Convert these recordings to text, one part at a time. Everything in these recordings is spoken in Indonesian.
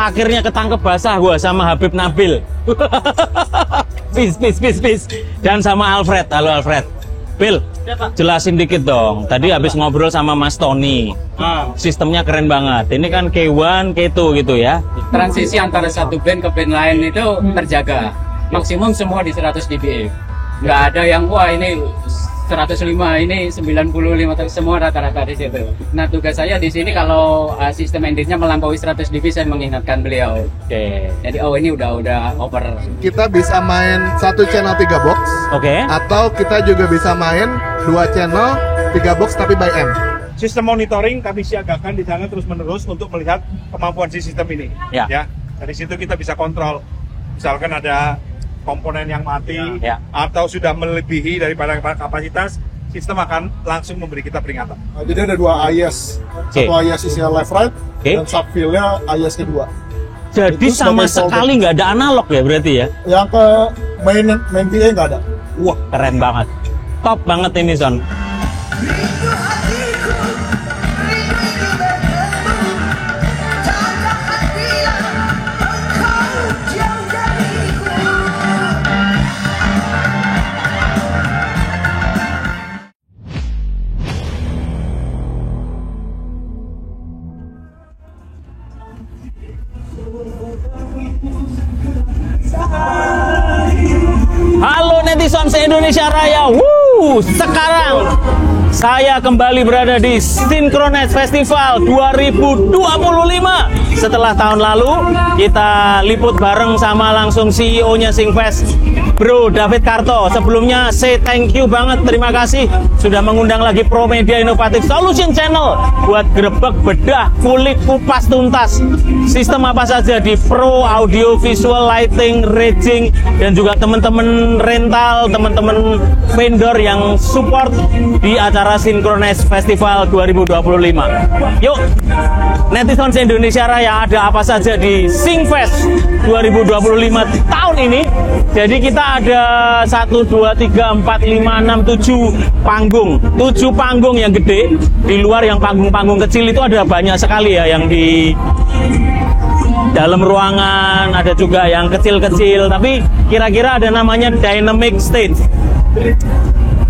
akhirnya ketangkep basah gua sama Habib Nabil. Peace. Dan sama Alfred. Halo Alfred. Bill, jelasin dikit dong. Tadi habis ngobrol sama Mas Tony. Sistemnya keren banget. Ini kan K1, K2 gitu ya. Transisi antara satu band ke band lain itu terjaga. Maksimum semua di 100 dBA. Nggak ada yang wah ini 105, ini 95, semua rata-rata di situ. Nah, tugas saya di sini kalau sistem endingnya melampaui 100 dB, saya mengingatkan beliau. Oke. Jadi ini udah over. Kita bisa main satu channel 3 box. Oke. Atau kita juga bisa main 2 channel 3 box tapi by M. Sistem monitoring kami siagakan di sana terus-menerus untuk melihat kemampuan si sistem ini. Ya. Dari situ kita bisa kontrol. Misalkan ada komponen yang mati atau sudah melebihi daripada kapasitas, sistem akan langsung memberi kita peringatan. Jadi ada 2 IS. Satu IS isinya left right dan subfield-nya IS kedua. Jadi itu sama sekali nggak ada analog ya berarti ya? Yang ke main PA nggak ada. Wah, keren banget. Top banget ini, Son. Halo netizen se-Indonesia Raya. Sekarang saya kembali berada di Synchronize Festival 2025. Setelah tahun lalu kita liput bareng sama langsung CEO-nya Syncfest, Bro David Karto. Sebelumnya say thank you banget, terima kasih sudah mengundang lagi Pro Media Innovative Solution Channel buat grebek, bedah, kulik, kupas tuntas sistem apa saja di Pro Audio Visual Lighting, Rigging, dan juga teman-teman rental, teman-teman vendor yang support di acara Synchronize Festival 2025. Yuk, netizen Indonesia Raya, ada apa saja di Syncfest 2025 tahun ini? Jadi kita ada 1, 2, 3, 4, 5, 6, 7 panggung. 7 panggung yang gede. Di luar yang panggung-panggung kecil itu ada banyak sekali ya, yang di dalam ruangan, ada juga yang kecil-kecil, tapi kira-kira ada namanya dynamic stage.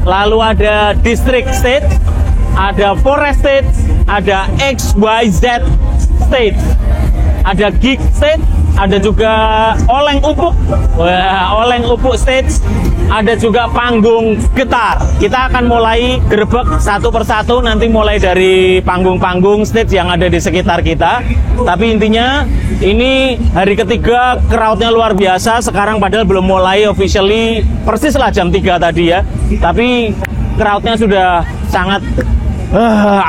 Lalu ada district stage, ada forest stage, ada XYZ stage, ada gig stage, ada juga oleng upuk. Wah, oleng upuk stage, ada juga panggung getar. Kita akan mulai gerebek satu persatu, nanti mulai dari panggung-panggung stage yang ada di sekitar kita. Tapi intinya ini hari ketiga, crowdnya luar biasa. Sekarang padahal belum mulai officially, persis lah jam 3 tadi ya. Tapi crowdnya sudah sangat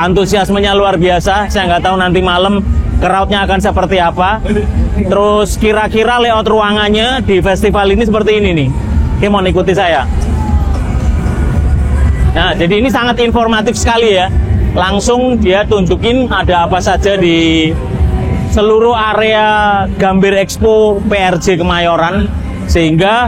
antusiasmenya luar biasa. Saya nggak tahu nanti malam crowdnya akan seperti apa. Terus kira-kira layout ruangannya di festival ini seperti ini nih. Oke, mau ikuti saya. Nah, jadi ini sangat informatif sekali ya. Langsung dia tunjukin ada apa saja di seluruh area Gambir Expo PRJ Kemayoran, sehingga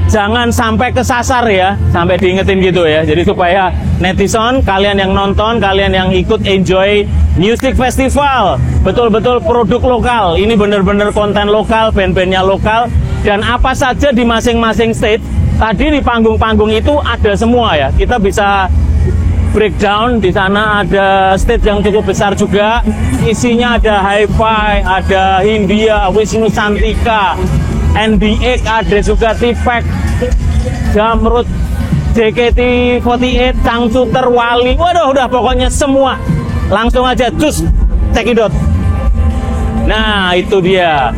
jangan sampai kesasar ya, sampai diingetin gitu ya. Jadi supaya netizen, kalian yang nonton, kalian yang ikut enjoy music festival, betul-betul produk lokal. Ini bener-bener konten lokal, band-bandnya lokal, dan apa saja di masing-masing stage. Tadi di panggung-panggung itu ada semua ya. Kita bisa breakdown. Di sana ada stage yang cukup besar juga. Isinya ada Hi-Fi, ada Hindia, Wisnu Santika, NB8, ada juga T-Pack, Jamrud, JKT48, Cangcuter, Wali. Waduh, udah pokoknya semua. Langsung aja cus, cekidot. Nah, itu dia.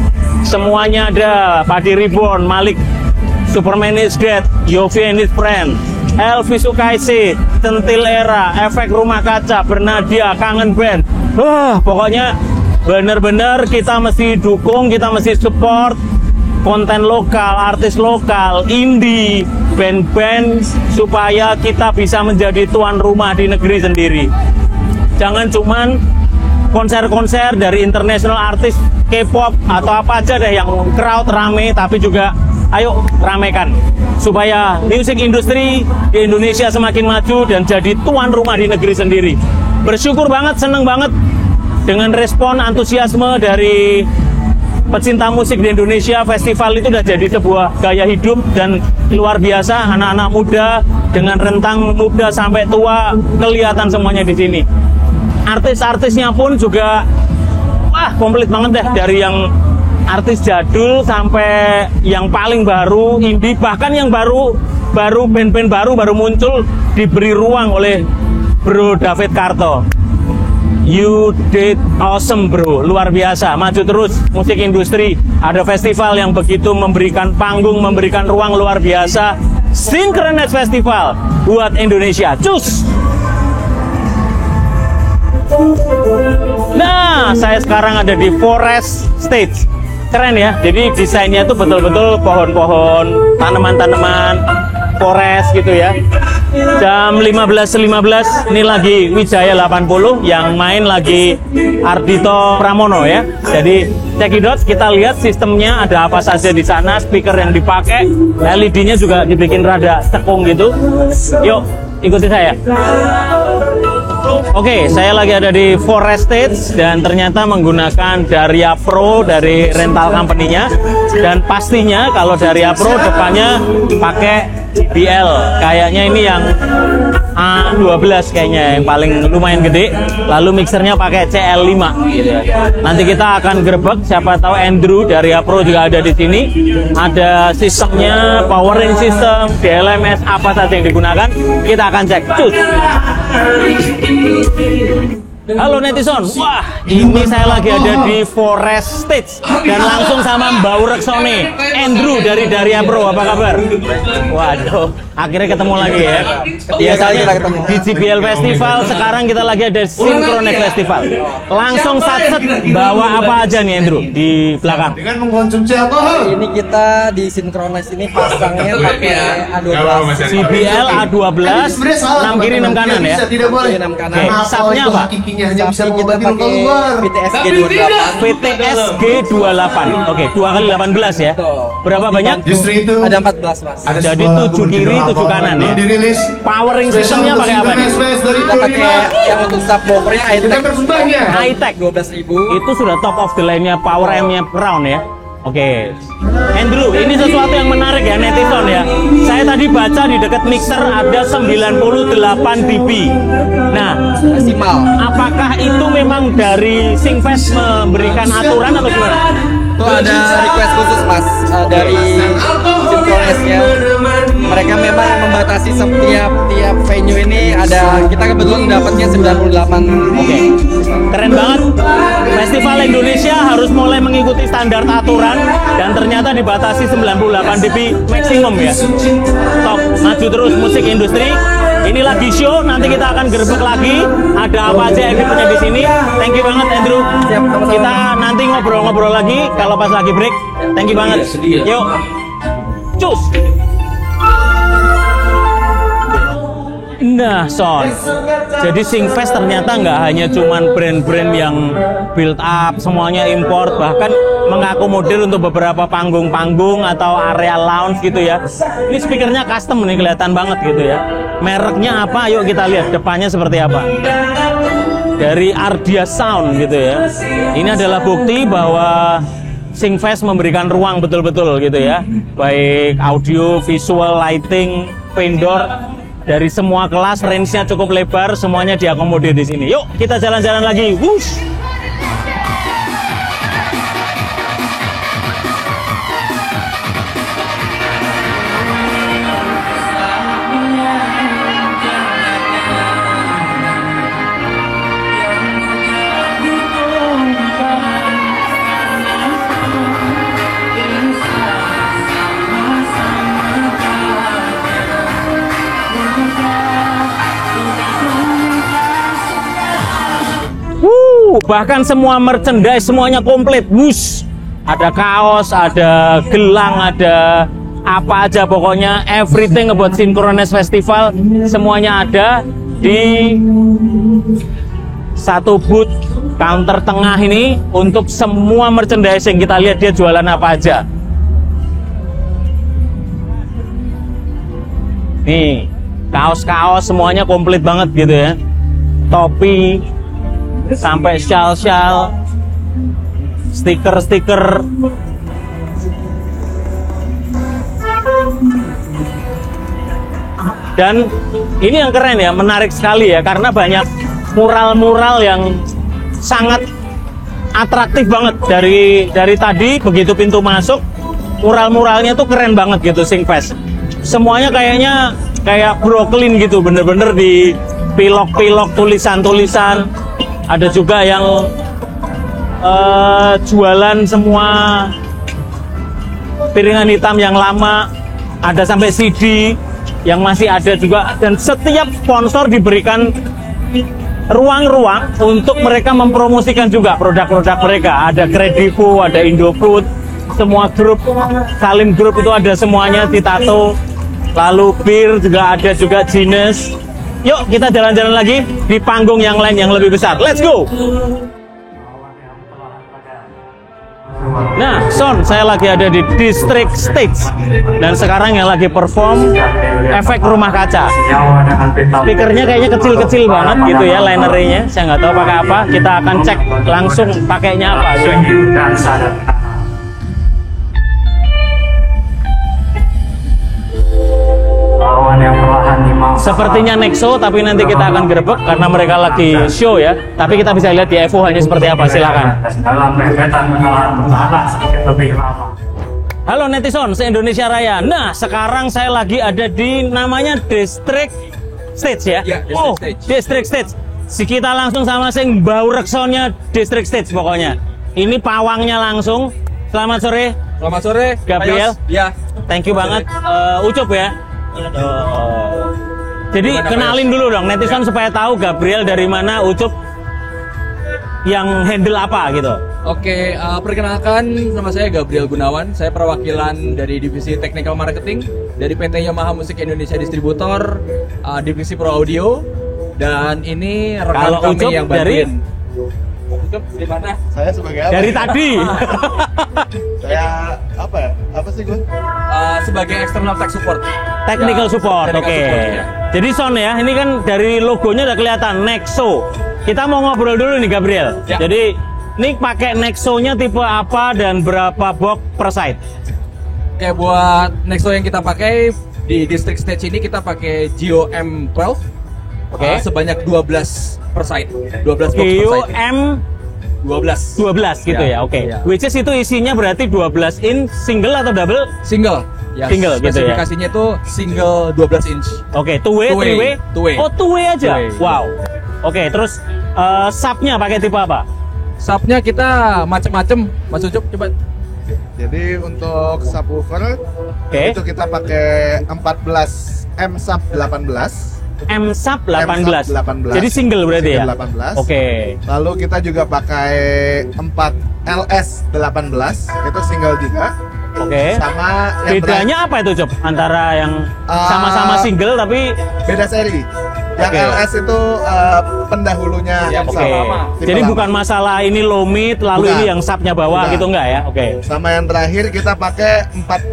Semuanya ada. Padi Reborn, Malik, Superman is Dead, Yofi and his Friend, Elvi Sukaisi, Centil Era, Efek Rumah Kaca, Bernadia, Kangen Band. Pokoknya bener-bener kita mesti dukung, kita mesti support konten lokal, artis lokal, indie, band-band, supaya kita bisa menjadi tuan rumah di negeri sendiri. Jangan cuman konser-konser dari international artis K-pop atau apa aja deh yang crowd rame, tapi juga ayo ramekan supaya music industry di Indonesia semakin maju dan jadi tuan rumah di negeri sendiri. Bersyukur banget, seneng banget dengan respon antusiasme dari pecinta musik di Indonesia, festival itu udah jadi sebuah gaya hidup dan luar biasa. Anak-anak muda dengan rentang muda sampai tua kelihatan semuanya di sini. Artis-artisnya pun juga wah komplit banget deh, dari yang artis jadul sampai yang paling baru indie, bahkan yang baru band-band baru muncul diberi ruang oleh Bro David Karto. You did awesome bro, luar biasa, maju terus musik industri. Ada festival yang begitu memberikan panggung, memberikan ruang luar biasa. Synchronized Festival buat Indonesia, cus! Nah, saya sekarang ada di Forest Stage. Keren ya, jadi desainnya tuh betul-betul pohon-pohon, tanaman-tanaman, forest gitu ya. Jam 15.15 ini lagi Wijaya 80, yang main lagi Ardhito Pramono ya. Jadi cekidot, kita lihat sistemnya ada apa saja di sana, speaker yang dipakai, LED-nya juga dibikin rada cekung gitu. Yuk, ikuti saya. Oke, saya lagi ada di Forest Stage dan ternyata menggunakan Daria Pro dari rental company-nya. Dan pastinya kalau Daria Pro depannya pakai JBL. Kayaknya ini yang A12 kayaknya, yang paling lumayan gede. Lalu mixernya pakai CL5 gitu ya. Nanti kita akan gerebek, siapa tahu Andrew Daria Pro juga ada di sini. Ada sistemnya, powering system, DLMS, apa saja yang digunakan. Kita akan cek. Cus! Halo netizen, wah ini saya lagi ada di Forest Stage dan langsung sama Mbak Ureksone, Andrew dari Daria Pro, apa kabar? Waduh, akhirnya ketemu lagi ya. Biasanya kita ketemu di JBL Festival, sekarang kita lagi ada Synchronized Festival. Langsung satset, bawa apa aja nih Andrew di belakang? Dengan mengkonsumsi alkohol. Ini kita di Synchronized ini pasangnya pakai A12. JBL A12, 6 kiri 6 kanan ya. Tidak boleh. 6 kanan. Oke, subnya apa? Hanya bisa kita mengobati pakai luka VTS G28. VTS G28. Oke, 2 kali 18 ya. Berapa banyak? Justru itu Ada 14 mas. Jadi 7 kiri 7 kanan ya. Dirilis Powering systemnya pakai apa nih? Kita pakai yang untuk subwoofernya high-tech. High-tech 12.000. itu sudah top of the line-nya, power M-nya round ya. Oke, Andrew, ini sesuatu yang menarik ya netizen ya. Saya tadi baca di dekat mixer ada 98 dB. Nah, Maksimal. apakah itu memang dari Syngfest memberikan aturan atau gimana? Itu ada request khusus mas dari Synchronized-nya. Mereka memang membatasi setiap venue ini ada, kita kebetulan dapatnya 98. Oke, keren banget. Festival Indonesia harus mulai mengikuti standar aturan dan ternyata dibatasi 98 dB maksimum ya. Top, maju terus musik industri. Ini lagi show, nanti kita akan gerbek lagi. Ada apa aja equipmentnya di sini. Thank you banget Andrew. Siap, sama-sama. Kita nanti ngobrol-ngobrol lagi kalau pas lagi break. Thank you banget. Yuk, cus. Nah, Son. Jadi Syngfest ternyata nggak hanya cuman brand-brand yang build up, semuanya import, bahkan mengakomodir untuk beberapa panggung-panggung atau area lounge gitu ya. Ini speakernya custom nih, kelihatan banget gitu ya. Mereknya apa? Yuk kita lihat depannya seperti apa. Dari Ardia Sound gitu ya. Ini adalah bukti bahwa Syngfest memberikan ruang betul-betul gitu ya. Baik audio, visual, lighting, vendor, dari semua kelas, range-nya cukup lebar, semuanya diakomodir di sini. Yuk, kita jalan-jalan lagi. Wush! Bahkan semua merchandise semuanya komplit. Wush! Ada kaos, ada gelang, ada apa aja pokoknya everything about Synchronized Festival semuanya ada di satu booth counter tengah ini untuk semua merchandise yang kita lihat dia jualan apa aja. Nih, kaos-kaos semuanya komplit banget gitu ya. Topi, sampai shawl-shawl, stiker-stiker. Dan ini yang keren ya, menarik sekali ya, karena banyak mural-mural yang sangat atraktif banget dari tadi. Begitu pintu masuk, mural-muralnya tuh keren banget gitu, Singfest. Semuanya kayaknya kayak Brooklyn gitu, bener-bener di pilok-pilok tulisan-tulisan. Ada juga yang jualan semua piringan hitam yang lama, ada sampai CD yang masih ada juga, dan setiap sponsor diberikan ruang-ruang untuk mereka mempromosikan juga produk-produk mereka. Ada Kredivo, ada Indofood, semua grup, Salim Group itu ada semuanya, Titato, lalu bir juga ada juga, Jeans. Yuk kita jalan-jalan lagi di panggung yang lain yang lebih besar. Let's go! Nah, Son, saya lagi ada di District Stage dan sekarang yang lagi perform efek rumah kaca. Speakernya kayaknya kecil-kecil banget gitu ya, linernya. Saya nggak tahu pakai apa. Kita akan cek langsung pakainya apa. Sepertinya Nexo, tapi nanti kita akan gerebek karena mereka lagi show ya. Tapi kita bisa lihat di FOH-nya seperti apa, silakan. Halo netizen se-Indonesia Raya. Nah, sekarang saya lagi ada di namanya District Stage ya. Oh, District Stage. Kita langsung sama sing bau reksonnya District Stage pokoknya. Ini pawangnya langsung. Selamat sore. Selamat sore, Gabriel. Ya. Thank you banget. Ucup ya. Jadi kenalin dulu dong netizen supaya tahu Gabriel dari mana, Ucup yang handle apa gitu. Oke, perkenalkan nama saya Gabriel Gunawan. Saya perwakilan dari divisi Technical Marketing dari PT Yamaha Musik Indonesia Distributor, divisi Pro Audio. Dan ini rekan Kalau kami Ucup yang bantuin. Ucup di mana? Saya sebagai apa? Dari ya? tadi. Saya apa ya? Apa sih gue? Sebagai external tech support. Technical Ya, support, oke. technical support, ya. Jadi Son ya, ini kan dari logonya udah kelihatan Nexo. Kita mau ngobrol dulu nih Gabriel. Ya. Jadi ini pakai Nexo-nya tipe apa dan berapa box per side? Kayak buat Nexo yang kita pakai di District Stage ini kita pakai Geo M12. Oke. Sebanyak 12 per side. 12 box per Geo side. M12 12. gitu ya, oke. Ya. Which is itu isinya berarti 12 inch single atau double? Single. Ya, Single gitu ya. spesifikasinya itu single 12 inch. Oke, two way, Two way, three way? two way. Oh, two way aja? Two way. Wow. Oke, terus subnya pakai tipe apa? Subnya kita macem-macem, Mas Ucup coba. Jadi untuk subwoofer Oke. itu kita pakai 14 M sub 18. M sub 18. 18. Jadi single berarti Single ya? 18. Oke. Lalu kita juga pakai 4 LS 18, itu single juga. Oke. Sama yang Bedanya apa itu, Cop? Antara yang Ah, sama-sama single tapi beda seri. Yang Oke. LS itu pendahulunya Ya, M oke. sub. Tipe jadi lama. bukan masalah ini low mid lalu Bukan. ini yang subnya bawah Bukan. gitu enggak ya? Oke. Sama yang terakhir kita pakai 4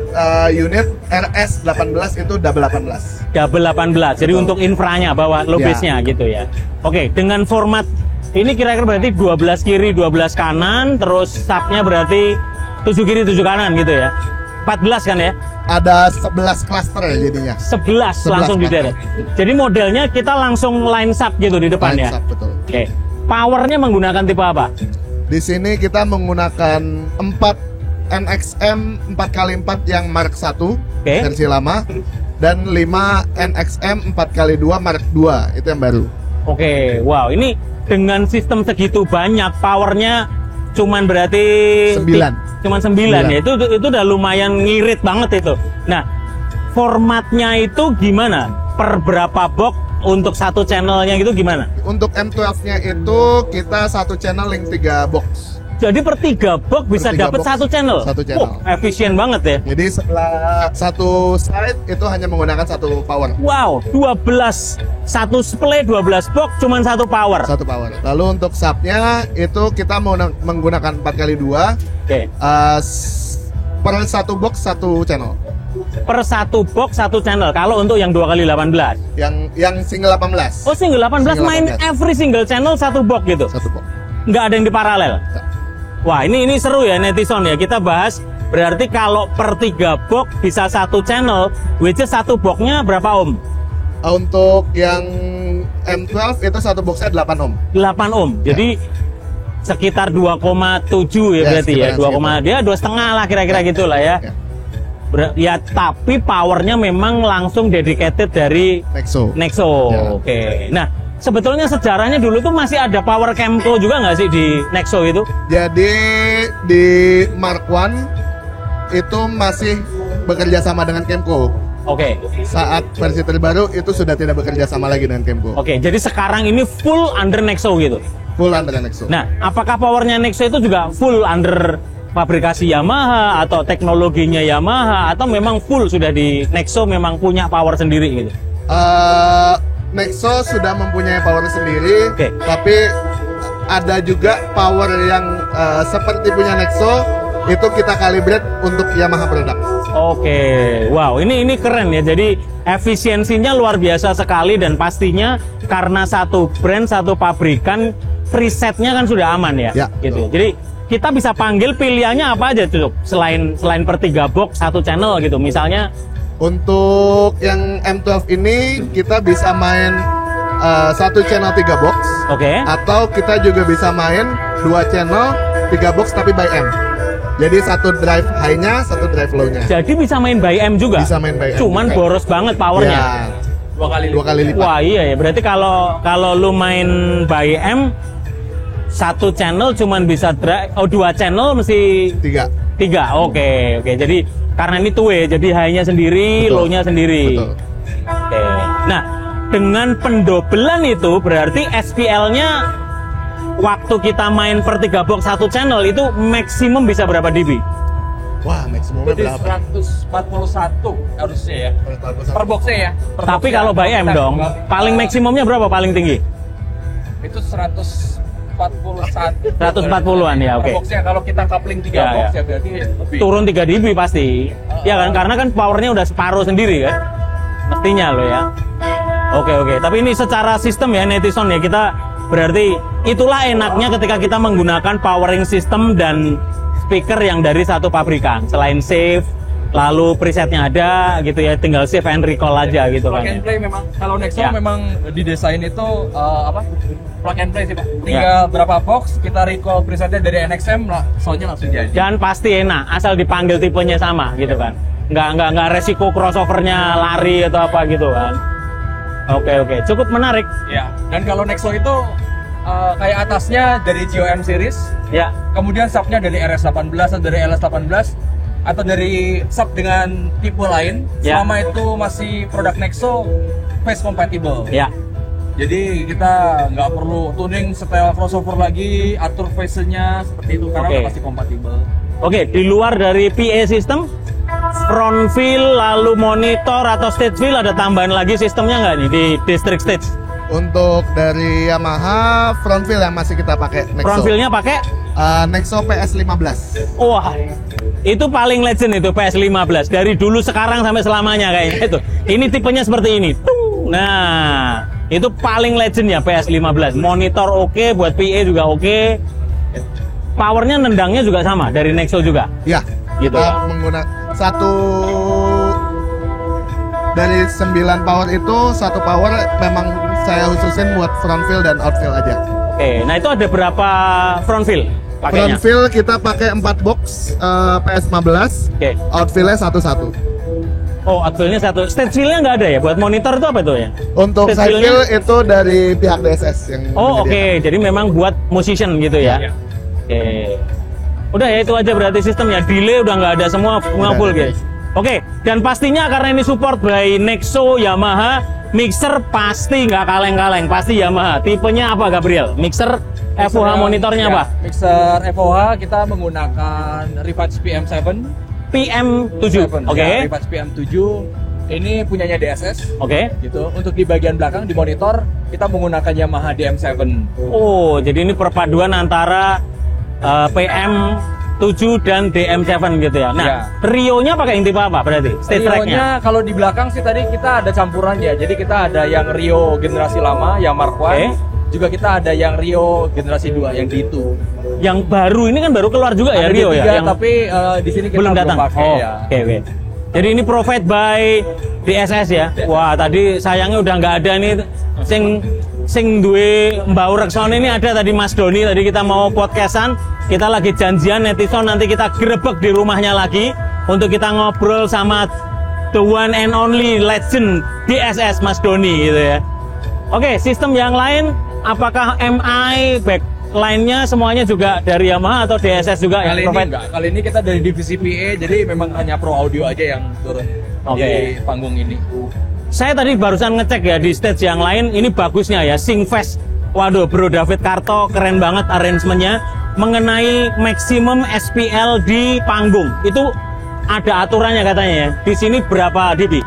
unit RS 18 itu double 18. Double 18. Jadi Betul. untuk infranya bawah low Ya. base-nya gitu ya. Oke, dengan format ini kira-kira berarti 12 kiri, 12 kanan, terus subnya berarti 7 kiri, 7 kanan gitu ya. 14 kan ya? Ada 11 cluster ya jadinya. 11 11 langsung di cluster. Jadi modelnya kita langsung line sub gitu di depan ya. Line sub, betul. Oke. Powernya menggunakan tipe apa? Di sini kita menggunakan 4 NXM 4x4 yang Mark 1 versi lama dan 5 NXM 4x2 Mark 2 itu yang baru. Oke, wow, ini dengan sistem segitu banyak powernya cuman berarti 9. Cuman 9 ya. Itu udah lumayan ngirit banget itu. Nah, formatnya itu gimana? Per berapa box untuk satu channelnya gitu gimana? Untuk M12-nya itu kita satu channel link 3 box. Jadi per 3 box bisa tiga dapat box, satu channel. satu channel. Efisien banget ya. Jadi setelah satu side itu hanya menggunakan satu power. Wow, 12 satu splay 12 box cuman satu power. Satu power. Lalu untuk subnya itu kita menggunakan 4x2 Oke. per satu box satu channel. Per satu box satu channel. Kalau untuk yang 2x18. Yang single 18. Oh, single 18 Single main 18. every single channel satu box gitu. Satu box. nggak ada yang di paralel. Wah, ini seru ya netizen ya. Kita bahas berarti kalau per 3 box bisa 1 channel, which is 1 boxnya berapa ohm? Untuk yang M12 itu 1 boxnya 8 ohm. 8 ohm. Jadi sekitar 2,7 ya berarti ya. 2,5 lah kira-kira gitulah ya. Ya, tapi powernya memang langsung dedicated dari Nexo. Oke. Nah, sebetulnya sejarahnya dulu tuh masih ada power Kemco juga nggak sih di Nexo itu? Jadi di Mark I itu masih bekerja sama dengan Kemco. Oke. Saat versi terbaru itu sudah tidak bekerja sama lagi dengan Kemco. Oke, jadi sekarang ini full under Nexo gitu? Full under Nexo. Nah, apakah powernya Nexo itu juga full under pabrikasi Yamaha atau teknologinya Yamaha atau memang full sudah di Nexo memang punya power sendiri gitu? Nexo sudah mempunyai power sendiri, tapi ada juga power yang seperti punya Nexo itu kita kalibrate untuk Yamaha produk. Oke, wow, ini keren ya. Jadi efisiensinya luar biasa sekali dan pastinya karena satu brand, satu pabrikan, presetnya kan sudah aman ya. Gitu. Jadi kita bisa panggil pilihannya apa aja tuh, selain per 3 box 1 channel gitu, misalnya. Untuk yang M12 ini kita bisa main 1 channel 3 box, atau kita juga bisa main 2 channel 3 box tapi by M. Jadi 1 drive high-nya, 1 drive low-nya. Jadi bisa main by M juga? Bisa main by M. Cuman boros banget powernya. Ya, 2 kali lipat. Wah iya ya, berarti kalau lu main by M 1 channel cuman bisa drive, 2 channel mesti 3. Oke. Jadi karena ini 2-way, jadi high-nya sendiri, low-nya sendiri. Oke. Nah, dengan pendobelan itu berarti SPL-nya waktu kita main per 3 box 1 channel itu maksimum bisa berapa dB? Wah, maksimumnya berapa? 141 harusnya ya. Per boxnya ya. Tapi kalau by M dong, paling maksimumnya berapa paling tinggi? Itu 140-an ya, oke. Boxnya kalau kita coupling 3 box ya berarti lebih. Turun 3 dB pasti. Ya kan, karena kan powernya udah separuh sendiri kan. Mestinya lo ya. Oke. Tapi ini secara sistem ya netizen ya, kita berarti itulah enaknya ketika kita menggunakan powering system dan speaker yang dari satu pabrikan. Selain save, lalu presetnya ada gitu ya, tinggal save and recall aja gitu kan. Plug and play memang. Kalau Nexo memang didesain itu plug and play sih Pak. Tinggal berapa box kita recall presetnya dari NXM lah, soalnya langsung jadi. Dan pasti enak, asal dipanggil tipenya sama gitu kan. Nggak resiko crossovernya lari atau apa gitu kan. Oke, cukup menarik. Ya. Dan kalau Nexo itu kayak atasnya dari GOM series, kemudian subnya dari RS18 atau dari LS18 atau dari sub dengan tipe lain, selama itu masih produk Nexo face compatible. Jadi kita nggak perlu tuning setel crossover lagi, atur face-nya seperti itu karena udah pasti kompatibel. Oke, di luar dari PA system, front wheel, lalu monitor atau stage wheel ada tambahan lagi sistemnya nggak nih di district stage? Untuk dari Yamaha front wheel yang masih kita pakai Nexo. Front wheel-nya pakai Nexo PS15. Wah, itu paling legend itu PS15 dari dulu sekarang sampai selamanya kayaknya itu. Ini tipenya seperti ini. Nah, itu paling legend ya PS15. Monitor oke, buat PA juga oke. Powernya nendangnya juga sama dari Nexo juga. Ya, gitu. Kita menggunakan satu dari 9 power itu, satu power memang saya khususin buat front wheel dan out wheel aja. Oke, nah itu ada berapa front wheel? Front wheel kita pakai 4 box PS15. Out wheel-nya 1. Oh, out wheel-nya 1. Stage wheel-nya nggak ada ya? Buat monitor itu apa itu ya? Untuk side wheel itu dari pihak DSS yang Jadi memang buat musician gitu ya? Udah ya, itu aja berarti sistemnya. Delay udah nggak ada, semua full guys. Oke, dan pastinya karena ini support by Nexo, Yamaha, mixer pasti nggak kaleng-kaleng, pasti Yamaha. Tipenya apa Gabriel? Mixer FOH monitornya apa? Mixer FOH kita menggunakan Rivac PM7. PM7. Rivac PM7. Ini punyanya DSS. Gitu. Untuk di bagian belakang di monitor kita menggunakan Yamaha DM7. Oh, jadi ini perpaduan antara PM7 dan DM7 gitu ya. Nah, Rio-nya pakai yang tipe apa berarti? Stage track-nya? Kalau di belakang sih tadi kita ada campurannya. Jadi kita ada yang Rio generasi lama, yang Mark I. juga kita ada yang Rio generasi 2 yang D2. Yang baru ini kan baru keluar juga ya, Ada Rio D3, ya? Yang tapi di sini kita belum datang. pakai, Oh, ya. oke. Jadi ini provide by DSS ya. Wah, tadi sayangnya udah nggak ada nih sing duwe Mbak Urekson ini ada tadi Mas Doni, tadi kita mau podcastan, kita lagi janjian netizen nanti kita grebek di rumahnya lagi untuk kita ngobrol sama the one and only legend DSS Mas Doni gitu ya. Oke, sistem yang lain apakah MI backline-nya semuanya juga dari Yamaha atau DSS juga yang Kali ini provide? enggak. Kali ini kita dari divisi PA, jadi memang hanya Pro Audio aja yang turun di panggung ini. Saya tadi barusan ngecek ya di stage yang lain, ini bagusnya ya, Singfest. Waduh, Bro David Karto keren banget arrangementnya mengenai maksimum SPL di panggung. Itu ada aturannya katanya ya. Di sini berapa dB?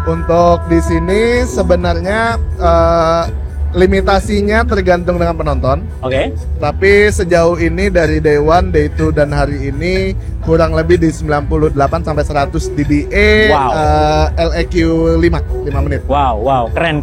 Untuk di sini sebenarnya limitasinya tergantung dengan penonton. Oke. Tapi sejauh ini dari day 1, day 2 dan hari ini kurang lebih di 98 sampai 100 dBA. Wow. LEQ 5 menit. Wow, keren.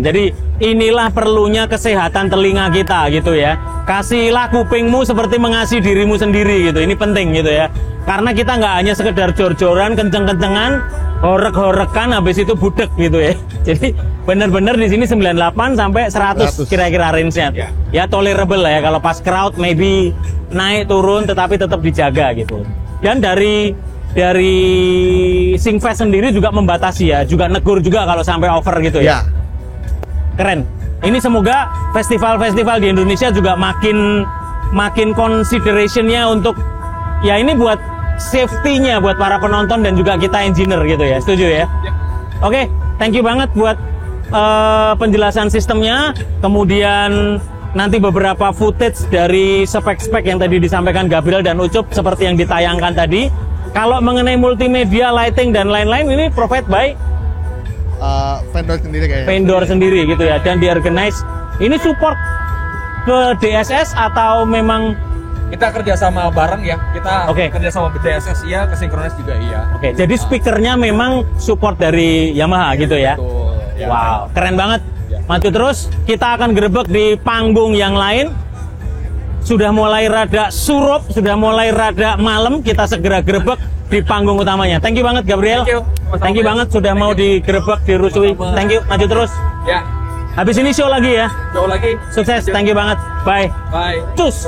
Jadi inilah perlunya kesehatan telinga kita gitu ya. Kasihlah kupingmu seperti mengasihi dirimu sendiri gitu. Ini penting gitu ya. Karena kita nggak hanya sekedar jor-joran, kenceng-kencengan, horek-horekan, habis itu budek gitu ya. Jadi benar-benar di sini 98 sampai 100 kira-kira range-nya. Ya tolerable lah ya. Kalau pas crowd maybe naik turun tetapi tetap dijaga gitu. Dan dari Singfest sendiri juga membatasi ya, juga negur juga kalau sampai over gitu ya. Keren. Ini semoga festival-festival di Indonesia juga makin consideration-nya untuk ya ini buat safety-nya buat para penonton dan juga kita engineer gitu ya. Setuju ya? Oke, thank you banget buat penjelasan sistemnya. Kemudian nanti beberapa footage dari spek-spek yang tadi disampaikan Gabriel dan Ucup seperti yang ditayangkan tadi. Kalau mengenai multimedia, lighting dan lain-lain ini provide by vendor sendiri kayaknya. vendor sendiri gitu ya, dan diorganize. Ini support ke DSS atau memang Kita kerjasama bareng ya. Kita kerjasama DSS iya, ke Synchronize juga iya. Oke, jadi speakernya memang support dari Yamaha gitu ya. Betul. Ya. Wow, keren banget. Maju terus, kita akan gerebek di panggung yang lain. Sudah mulai rada surup, sudah mulai rada malam, kita segera gerebek di panggung utamanya. Thank you banget Gabriel. Thank you banget sudah mau digerebek, dirusui. Thank you, maju terus. Ya. Habis ini show lagi ya. Show lagi. Sukses, thank you banget. Bye. Bye. Cus.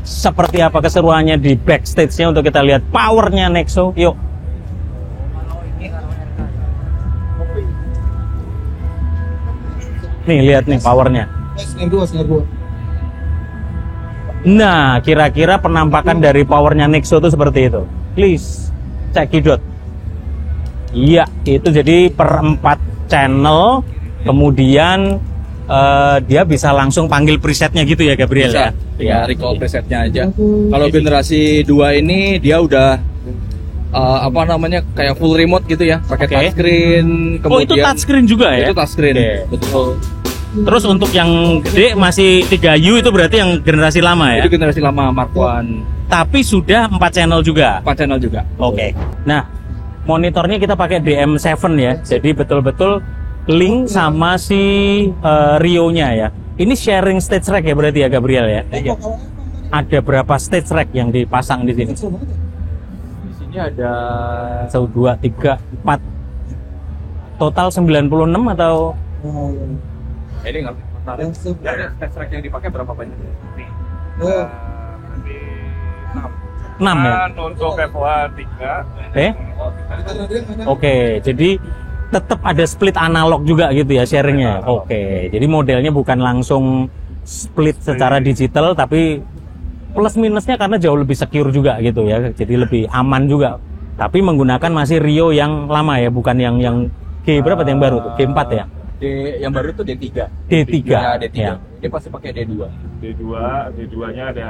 Seperti apa keseruannya di backstage-nya untuk kita lihat powernya Nexo. Yuk. Nih, lihat nih powernya. Nah, kira-kira penampakan dari powernya Nexo itu seperti itu. Please, cekidot. Iya, itu jadi per 4 channel. Kemudian dia bisa langsung panggil presetnya gitu ya Gabriel bisa, ya? recall presetnya aja. Kalau generasi 2 ini dia udah kayak full remote gitu ya, pakai touchscreen. Kemudian, oh, itu touchscreen juga ya? Itu touchscreen, betul. Terus untuk yang gede masih 3U itu berarti yang generasi lama ya? Itu generasi lama Mark I. Tapi sudah 4 channel juga? 4 channel juga. Oke. Nah, monitornya kita pakai DM7 ya, jadi betul-betul link sama si Rio-nya ya. Ini sharing stage rack ya berarti ya Gabriel ya? Iya. Ada berapa stage rack yang dipasang di sini? Di sini ada 1, 2, 3, 4. Total 96 atau? ini nggak tarik. Ada stage rack yang dipakai berapa banyak? 6 ya? Untuk FOA 3. Oke, jadi tetap ada split analog juga gitu ya sharingnya. Oke, jadi modelnya bukan langsung split secara digital, tapi plus minusnya karena jauh lebih secure juga gitu ya. Jadi lebih aman juga. Tapi menggunakan masih Rio yang lama ya, bukan yang G berapa yang baru tuh? G4 ya? Yang baru tuh D3. D3. Ya, D3. Ya. Dia pasti pakai D2. D2-nya ada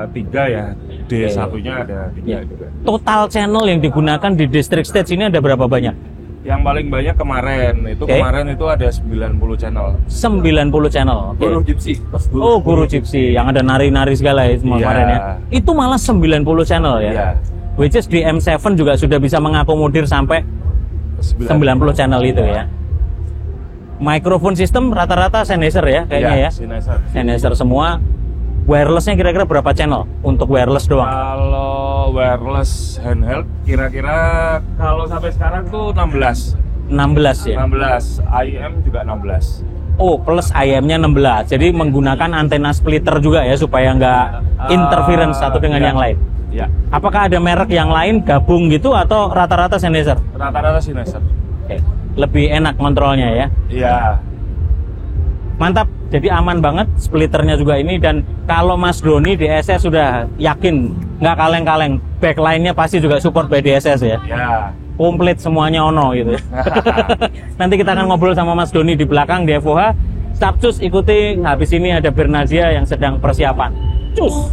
3 ya. D1-nya ada 3 juga. Total channel yang digunakan di district stage ini ada berapa banyak? Yang paling banyak kemarin itu ada 90 channel. 90 channel. Guru Gypsy. Oh, Guru Gypsy yang ada nari-nari segala ya semua kemarin ya. Itu malah 90 channel ya. Iya. Which is di M7 juga sudah bisa mengakomodir sampai 90 channel itu ya. Microphone system rata-rata Sennheiser ya kayaknya ya. Sennheiser semua. Wirelessnya kira-kira berapa channel untuk wireless doang? Kalau wireless handheld kira-kira kalau sampai sekarang tuh 16. 16 ya? 16, IM juga 16. Oh, plus IM-nya 16. Jadi menggunakan antena splitter juga ya supaya nggak interference satu dengan yang lain. Ya. Apakah ada merek yang lain gabung gitu atau rata-rata Sennheiser? Rata-rata Sennheiser. Oke. Lebih enak kontrolnya ya? Iya. Mantap, jadi aman banget splitternya juga ini. Dan kalau Mas Doni DSS sudah yakin nggak kaleng-kaleng, backline-nya pasti juga support by DSS ya? Ya. Komplit semuanya ono gitu. Nanti kita akan ngobrol sama Mas Doni di belakang di FOH. Stapcus ikuti, habis ini ada Bernazia yang sedang persiapan. Cus!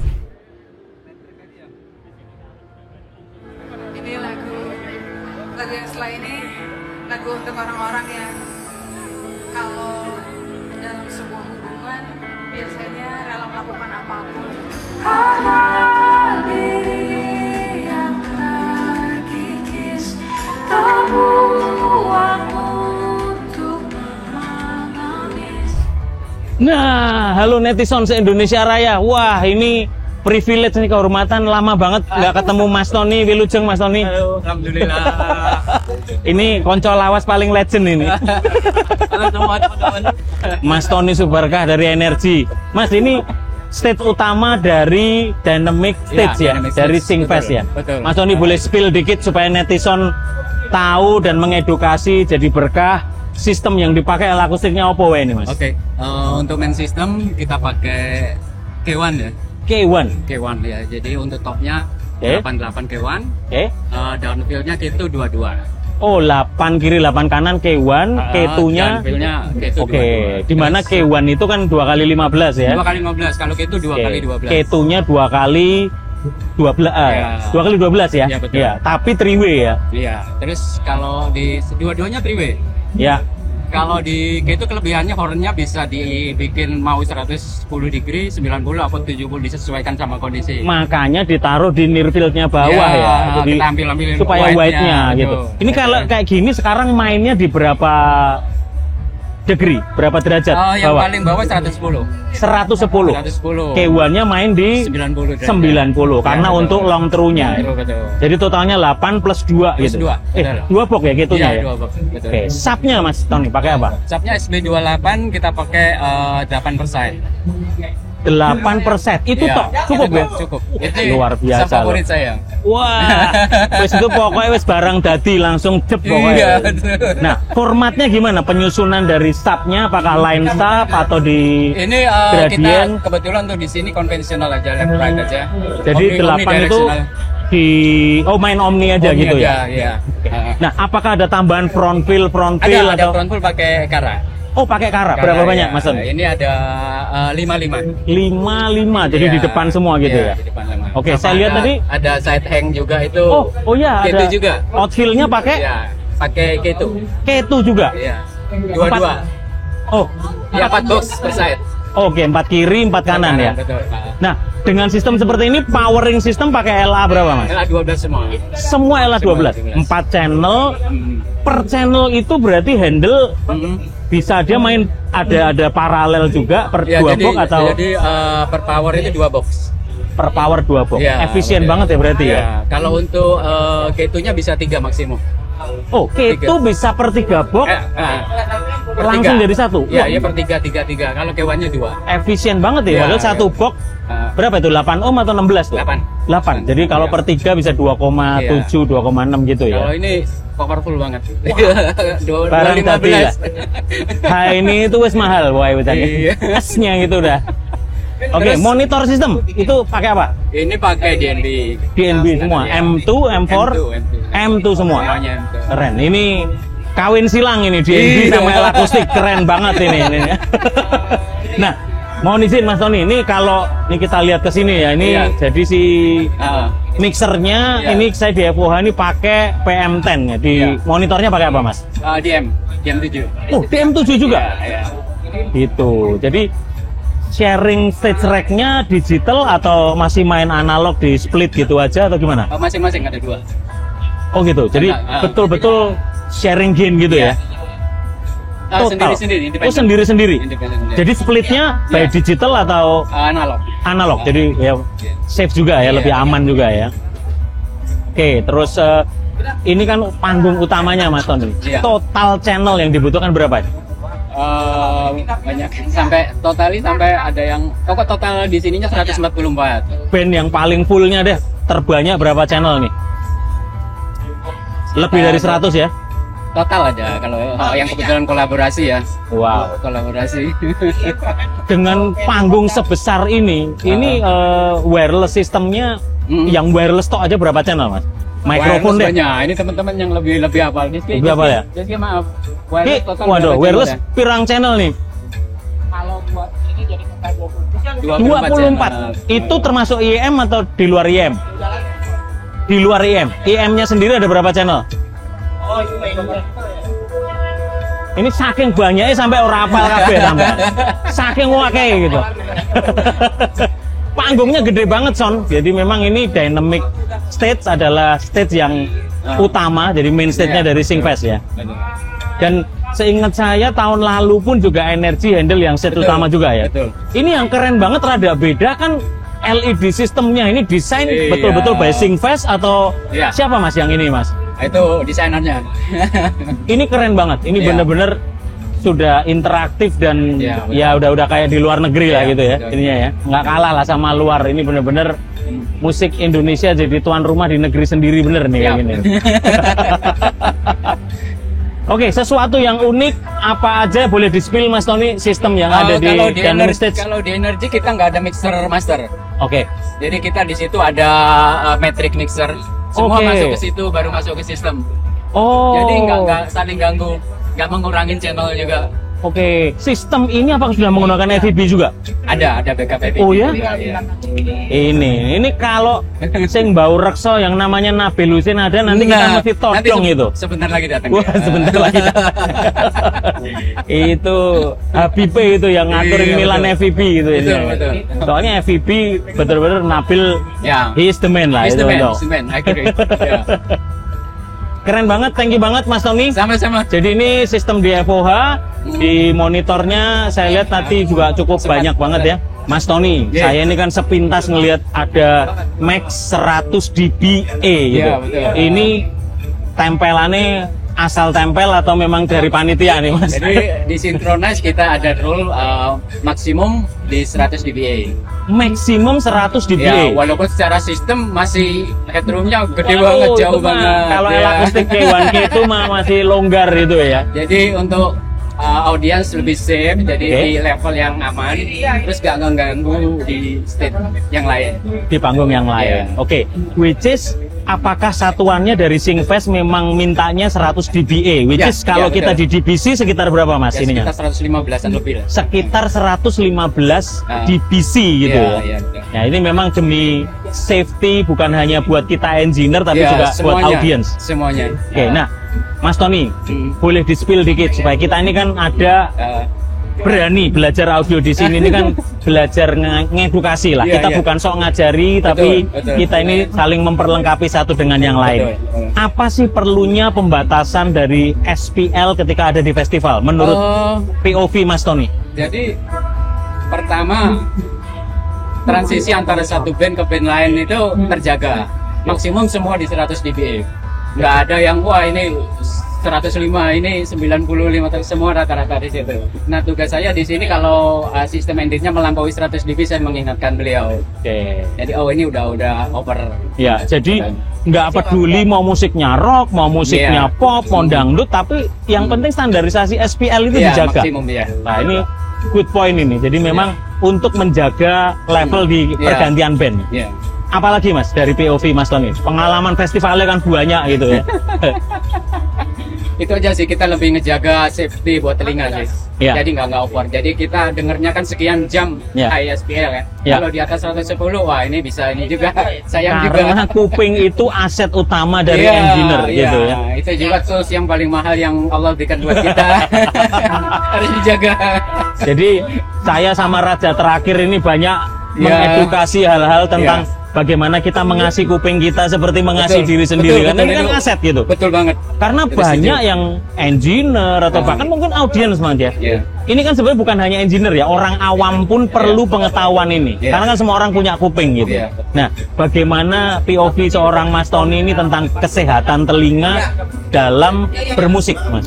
Ini lagu yang setelah ini lagu untuk orang-orang yang kalau dalam sebuah hubungan biasanya rela melakukan apapun. Ada diri yang terkikis terbuang untuk menangis. Nah, halo netizen se-Indonesia Raya. Wah, ini privilege nih, kehormatan, lama banget nggak ketemu Mas Tony Wilujeng. Mas Tony. Halo, alhamdulillah. Ini konco lawas paling legend ini. Halo teman-teman. Mas Tony Subarkah dari Energi. Mas, ini stage utama dari Dynamic Stage ya, Dynamic dari Stage, Singfest ya. betul. Mas Tony boleh spill dikit supaya netizen tahu dan mengedukasi, jadi berkah. Sistem yang dipakai alat akustiknya apa ini Mas? Oke, untuk main system kita pakai K1 ya. K1. K1 ya. Jadi untuk topnya 88 K1. Downfield-nya K2 22. Oh, 8 kiri 8 kanan K1, K2-nya. Downfield-nya K2 Oke, di mana K1 itu kan 2 kali 15 ya? 2 kali 15, kalau K2 2 kali 12. K2-nya 2 kali 12, Ya. 2 kali 12 ya? Ya, betul. Ya, tapi 3-way ya? Iya, terus kalau di dua-duanya 3-way. Ya. Kalau di K2 kelebihannya hornnya bisa dibikin mau 110 degree, 90 atau 70 disesuaikan sama kondisi. Makanya ditaruh di near field-nya bawah ya. Jadi kita ambil supaya wide-nya gitu. betul. Ini kalau kayak gini sekarang mainnya di berapa degree? Berapa derajat? Yang bawah? paling bawah 110. 110. 110. K1-nya main di 90 derajat. 90 karena Ya, betul. untuk long through-nya. Betul. Jadi totalnya 8 plus 2 Plus gitu. 2, betul. 2 box ya gitu-nya Iya, ya. 2 box. Betul. Oke, subnya Mas Tony pakai apa? Subnya SB28 kita pakai 8%. 8%. Itu Iya, toh cukup ya? Cukup. Itu Luar biasa sub favorit loh. saya. Wah, wes itu pokoknya wes barang dadi langsung jep pokoknya. Iya, betul. Nah, formatnya gimana? Penyusunan dari subnya apakah line sub atau di Ini gradient? kita kebetulan tuh di sini konvensional aja, left right aja. Jadi 8 itu di main omni aja Omni gitu aja, ya. iya. Nah, apakah ada tambahan front wheel Ada atau front full pakai Kara. Oh, pakai Kara. Kara, Berapa ya. banyak, Mas Tony? Ini ada 55. 55. Jadi Iya. di depan semua gitu Iya, ya. di depan sama. Oke, Sama saya lihat ada- tadi ada side hang juga itu. Oh ya, K2 ada juga. outfield-nya pakai Iya, pakai K2. K2 juga. Iya. Dua-dua. Oh, Ya 4 box per side. oke, 4 kiri, 4 kanan ya. Betul. Nah, dengan sistem seperti ini, powering system pakai LA berapa, Mas? LA 12 semua. Semua LA 12. 4 channel. Per channel itu berarti handle bisa dia main ada paralel juga per Ya, 2 jadi, box atau jadi per power itu 2 box. per power 2 box. Ya, Efisien betul. banget ya berarti ya. Kalau untuk K2-nya bisa 3 maksimum. Oh, K2 bisa per 3 box Per langsung tiga. jadi 1. Iya, iya per 3. Kalau K1-nya 2. Efisien banget ya. Ya, Padahal 1 ya. box berapa itu? 8 ohm atau 16 tuh? 8. Jadi kalau Iya. per 3 bisa 2,7, 2,6 gitu Kalau ya. ini powerful banget. Barang tadi ya. 215. Nah, ini itu wes mahal, wah itu tadi. Iya. Esnya gitu udah. Oke, Terus- monitor sistem itu pakai apa? Ini pakai DNB. DNB semua, Ya. M2, M4, M2 semua. Semuanya M2. Keren. Ini kawin silang ini DNB Iya. sama alat akustik, keren banget ini. Nah, mohon izin Mas Tony, ini kalau ini kita lihat ke sini ya, ini Iya. jadi si mixernya Iya. ini saya di FOH ini pakai PM10 ya. Di Iya. monitornya pakai apa, Mas? DM7. Oh, DM7 juga. Iya. Gitu. Jadi sharing stage rack-nya digital atau masih main analog di split gitu aja atau gimana? Masing-masing ada 2. Oh gitu. Jadi Ada, betul-betul sharing gain gitu Iya. ya. Total. Sendiri-sendiri. Oh, sendiri-sendiri. Independen. Jadi splitnya by digital atau Analog. analog? Jadi ya safe juga ya, lebih aman juga ya. Oke, terus ini kan panggung utamanya Mas Tony. Iya. Total channel yang dibutuhkan berapa? Banyak sampai ada yang total di sininya 144. Band yang paling fullnya deh, terbanyak berapa channel nih? Lebih dari 100 ya? Total ada kalau yang kebetulan kolaborasi ya. Wow. Kolaborasi. Dengan panggung sebesar ini wireless sistemnya yang wireless tok aja berapa channel Mas? Mikrofon deh. Banyak. Ini teman-teman yang lebih hafal nih. Lebih hafal ya? Jadi maaf. Wireless total Waduh, berapa wireless channel pirang channel nih? Kalau buat ini jadi total 24. Itu termasuk IEM atau di luar IEM? Di luar IEM. IEM-nya sendiri ada berapa channel? Ini saking banyaknya sampai orang apal kabeh sampai. Saking akeh gitu. Panggungnya gede banget Son. Jadi memang ini dynamic stage adalah stage yang utama, jadi main stage-nya dari Singfest ya. Dan seingat saya tahun lalu pun juga Energy handle yang set utama juga ya. Betul. Ini yang keren banget, rada beda kan LED sistemnya. Ini desain betul-betul by Singfest atau siapa Mas yang ini Mas? Itu desainernya. Ini keren banget. Ini bener-bener sudah interaktif dan ya udah kayak di luar negeri lah gitu ya. Ininya ya, nggak kalah lah sama luar. Ini bener-bener musik Indonesia jadi tuan rumah di negeri sendiri bener nih kayak gini. Oke, sesuatu yang unik apa aja boleh di-spill Mas Tony sistem yang ada di Dynamic Stage? Kalau di Energy kita nggak ada mixer master. Oke. Jadi kita di situ ada metric mixer. Semua masuk ke situ baru masuk ke sistem. Oh. Jadi nggak saling ganggu, nggak mengurangin channel juga. Oke, sistem ini apakah sudah menggunakan FVB juga? Ada backup FVB. Oh ya? Ini kalau sing bau rekso yang namanya Nabil Husin ada nanti kita mesti todong itu. Sebentar lagi datang. Wah, sebentar lagi. Itu Habib itu yang ngaturin Milan FVB itu ini. Betul. Soalnya FVB betul-betul Nabil he is the man lah. He is itu. the man, I agree. Keren banget, thank you banget Mas Tony. Sama-sama. Jadi ini sistem di FOH, di monitornya saya lihat nanti juga cukup banyak banget ya. Mas Tony, saya ini kan sepintas ngelihat ada Max 100 dBe gitu. Ini tempelannya asal tempel atau memang dari panitia nih Mas? Jadi di Synchronize kita ada rule maksimum di 100 dBA. Maksimum 100 dBA. Ya, walaupun secara sistem masih headroomnya gede banget, jauh banget. Kalau L-Acoustic K1K itu masih longgar itu ya. Jadi untuk audiens lebih safe, jadi di level yang aman, terus gak mengganggu di stage yang lain. Di panggung yang lain. Oke, which is apakah satuannya dari Singfest memang mintanya 100 dBA? Which is kalau kita di DBC sekitar berapa Mas ininya? Sekitar 115-an lebih lah. Sekitar 115 DBC gitu ya. Ya ini memang demi safety, bukan hanya buat kita engineer tapi juga buat audiens. Semuanya. Oke, nah Mas Tony, boleh di-spill dikit supaya kita ini kan ada berani belajar audio di sini ini kan belajar ngedukasi lah. Kita bukan sok ngajari tapi kita ini saling memperlengkapi satu dengan yang lain. Apa sih perlunya pembatasan dari SPL ketika ada di festival menurut POV Mas Tony? Jadi pertama transisi antara satu band ke band lain itu terjaga. Maksimum semua di 100 dBA. Nggak ada yang wah ini 105 ini 95 semua rata-rata di situ. Nah tugas saya di sini kalau sistem endingnya melampaui 100 dB saya mengingatkan beliau. Oke. Jadi ini udah over. Ya jadi nggak peduli mau musiknya rock, mau musiknya pop, mau dangdut, tapi yang penting standarisasi SPL itu dijaga. Maksimum, Nah ini good point ini. Jadi memang untuk menjaga level di pergantian band. Apalagi Mas dari POV Mas Tony, pengalaman festivalnya kan banyak gitu ya. Itu aja sih, kita lebih ngejaga safety buat telinga sih. Jadi nggak over. Jadi kita dengernya kan sekian jam ISPL ya. Kalau di atas 110, wah ini bisa ini juga sayang juga. Karena kuping itu aset utama dari engineer gitu ya. Itu juga tools yang paling mahal yang Allah berikan buat kita. Harus dijaga. Jadi saya sama Raja terakhir ini banyak mengedukasi hal-hal tentang bagaimana kita mengasihi kuping kita seperti mengasihi diri sendiri, karena ini kan aset gitu. Betul banget. Karena banyak yang engineer atau bahkan mungkin audiens Mas ya. Ini kan sebenarnya bukan hanya engineer ya, orang awam pun perlu pengetahuan ini. Karena kan semua orang punya kuping gitu. Nah, bagaimana POV seorang Mas Tony ini tentang kesehatan telinga dalam bermusik, Mas?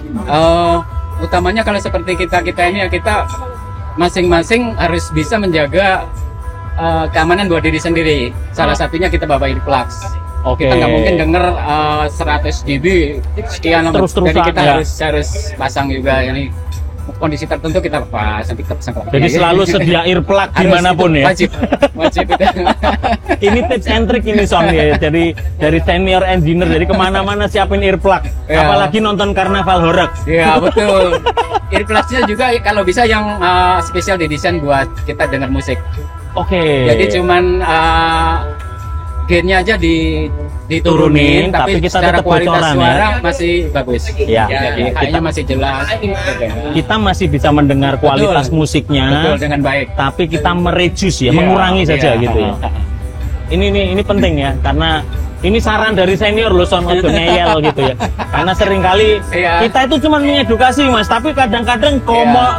Utamanya kalau seperti kita ini ya, kita masing-masing harus bisa menjaga keamanan buat diri sendiri. Salah satunya kita bawa earplugs. Kita nggak mungkin denger 100 dB sekian lama. Jadi kita harus pasang juga ini. Kondisi tertentu kita lepas, nanti kita pasang. Jadi selalu sedia earplug dimanapun ya. Wajib itu. Ini tips and trick ini Son ya. Jadi dari senior engineer, jadi kemana-mana siapin earplug. Apalagi nonton karnaval horeg. Iya betul. Earplugsnya juga kalau bisa yang spesial didesain buat kita dengar musik. Jadi cuman gainnya aja diturunin, tapi kita secara kualitas suara masih bagus. Jadi kayaknya masih jelas. Kita masih bisa mendengar kualitas musiknya dengan baik. Tapi kita mereduce ya, mengurangi saja gitu ya. Ini penting ya, karena ini saran dari senior loh Son, ojo ngeyel gitu ya. Karena seringkali kita itu cuma mengedukasi Mas, tapi kadang-kadang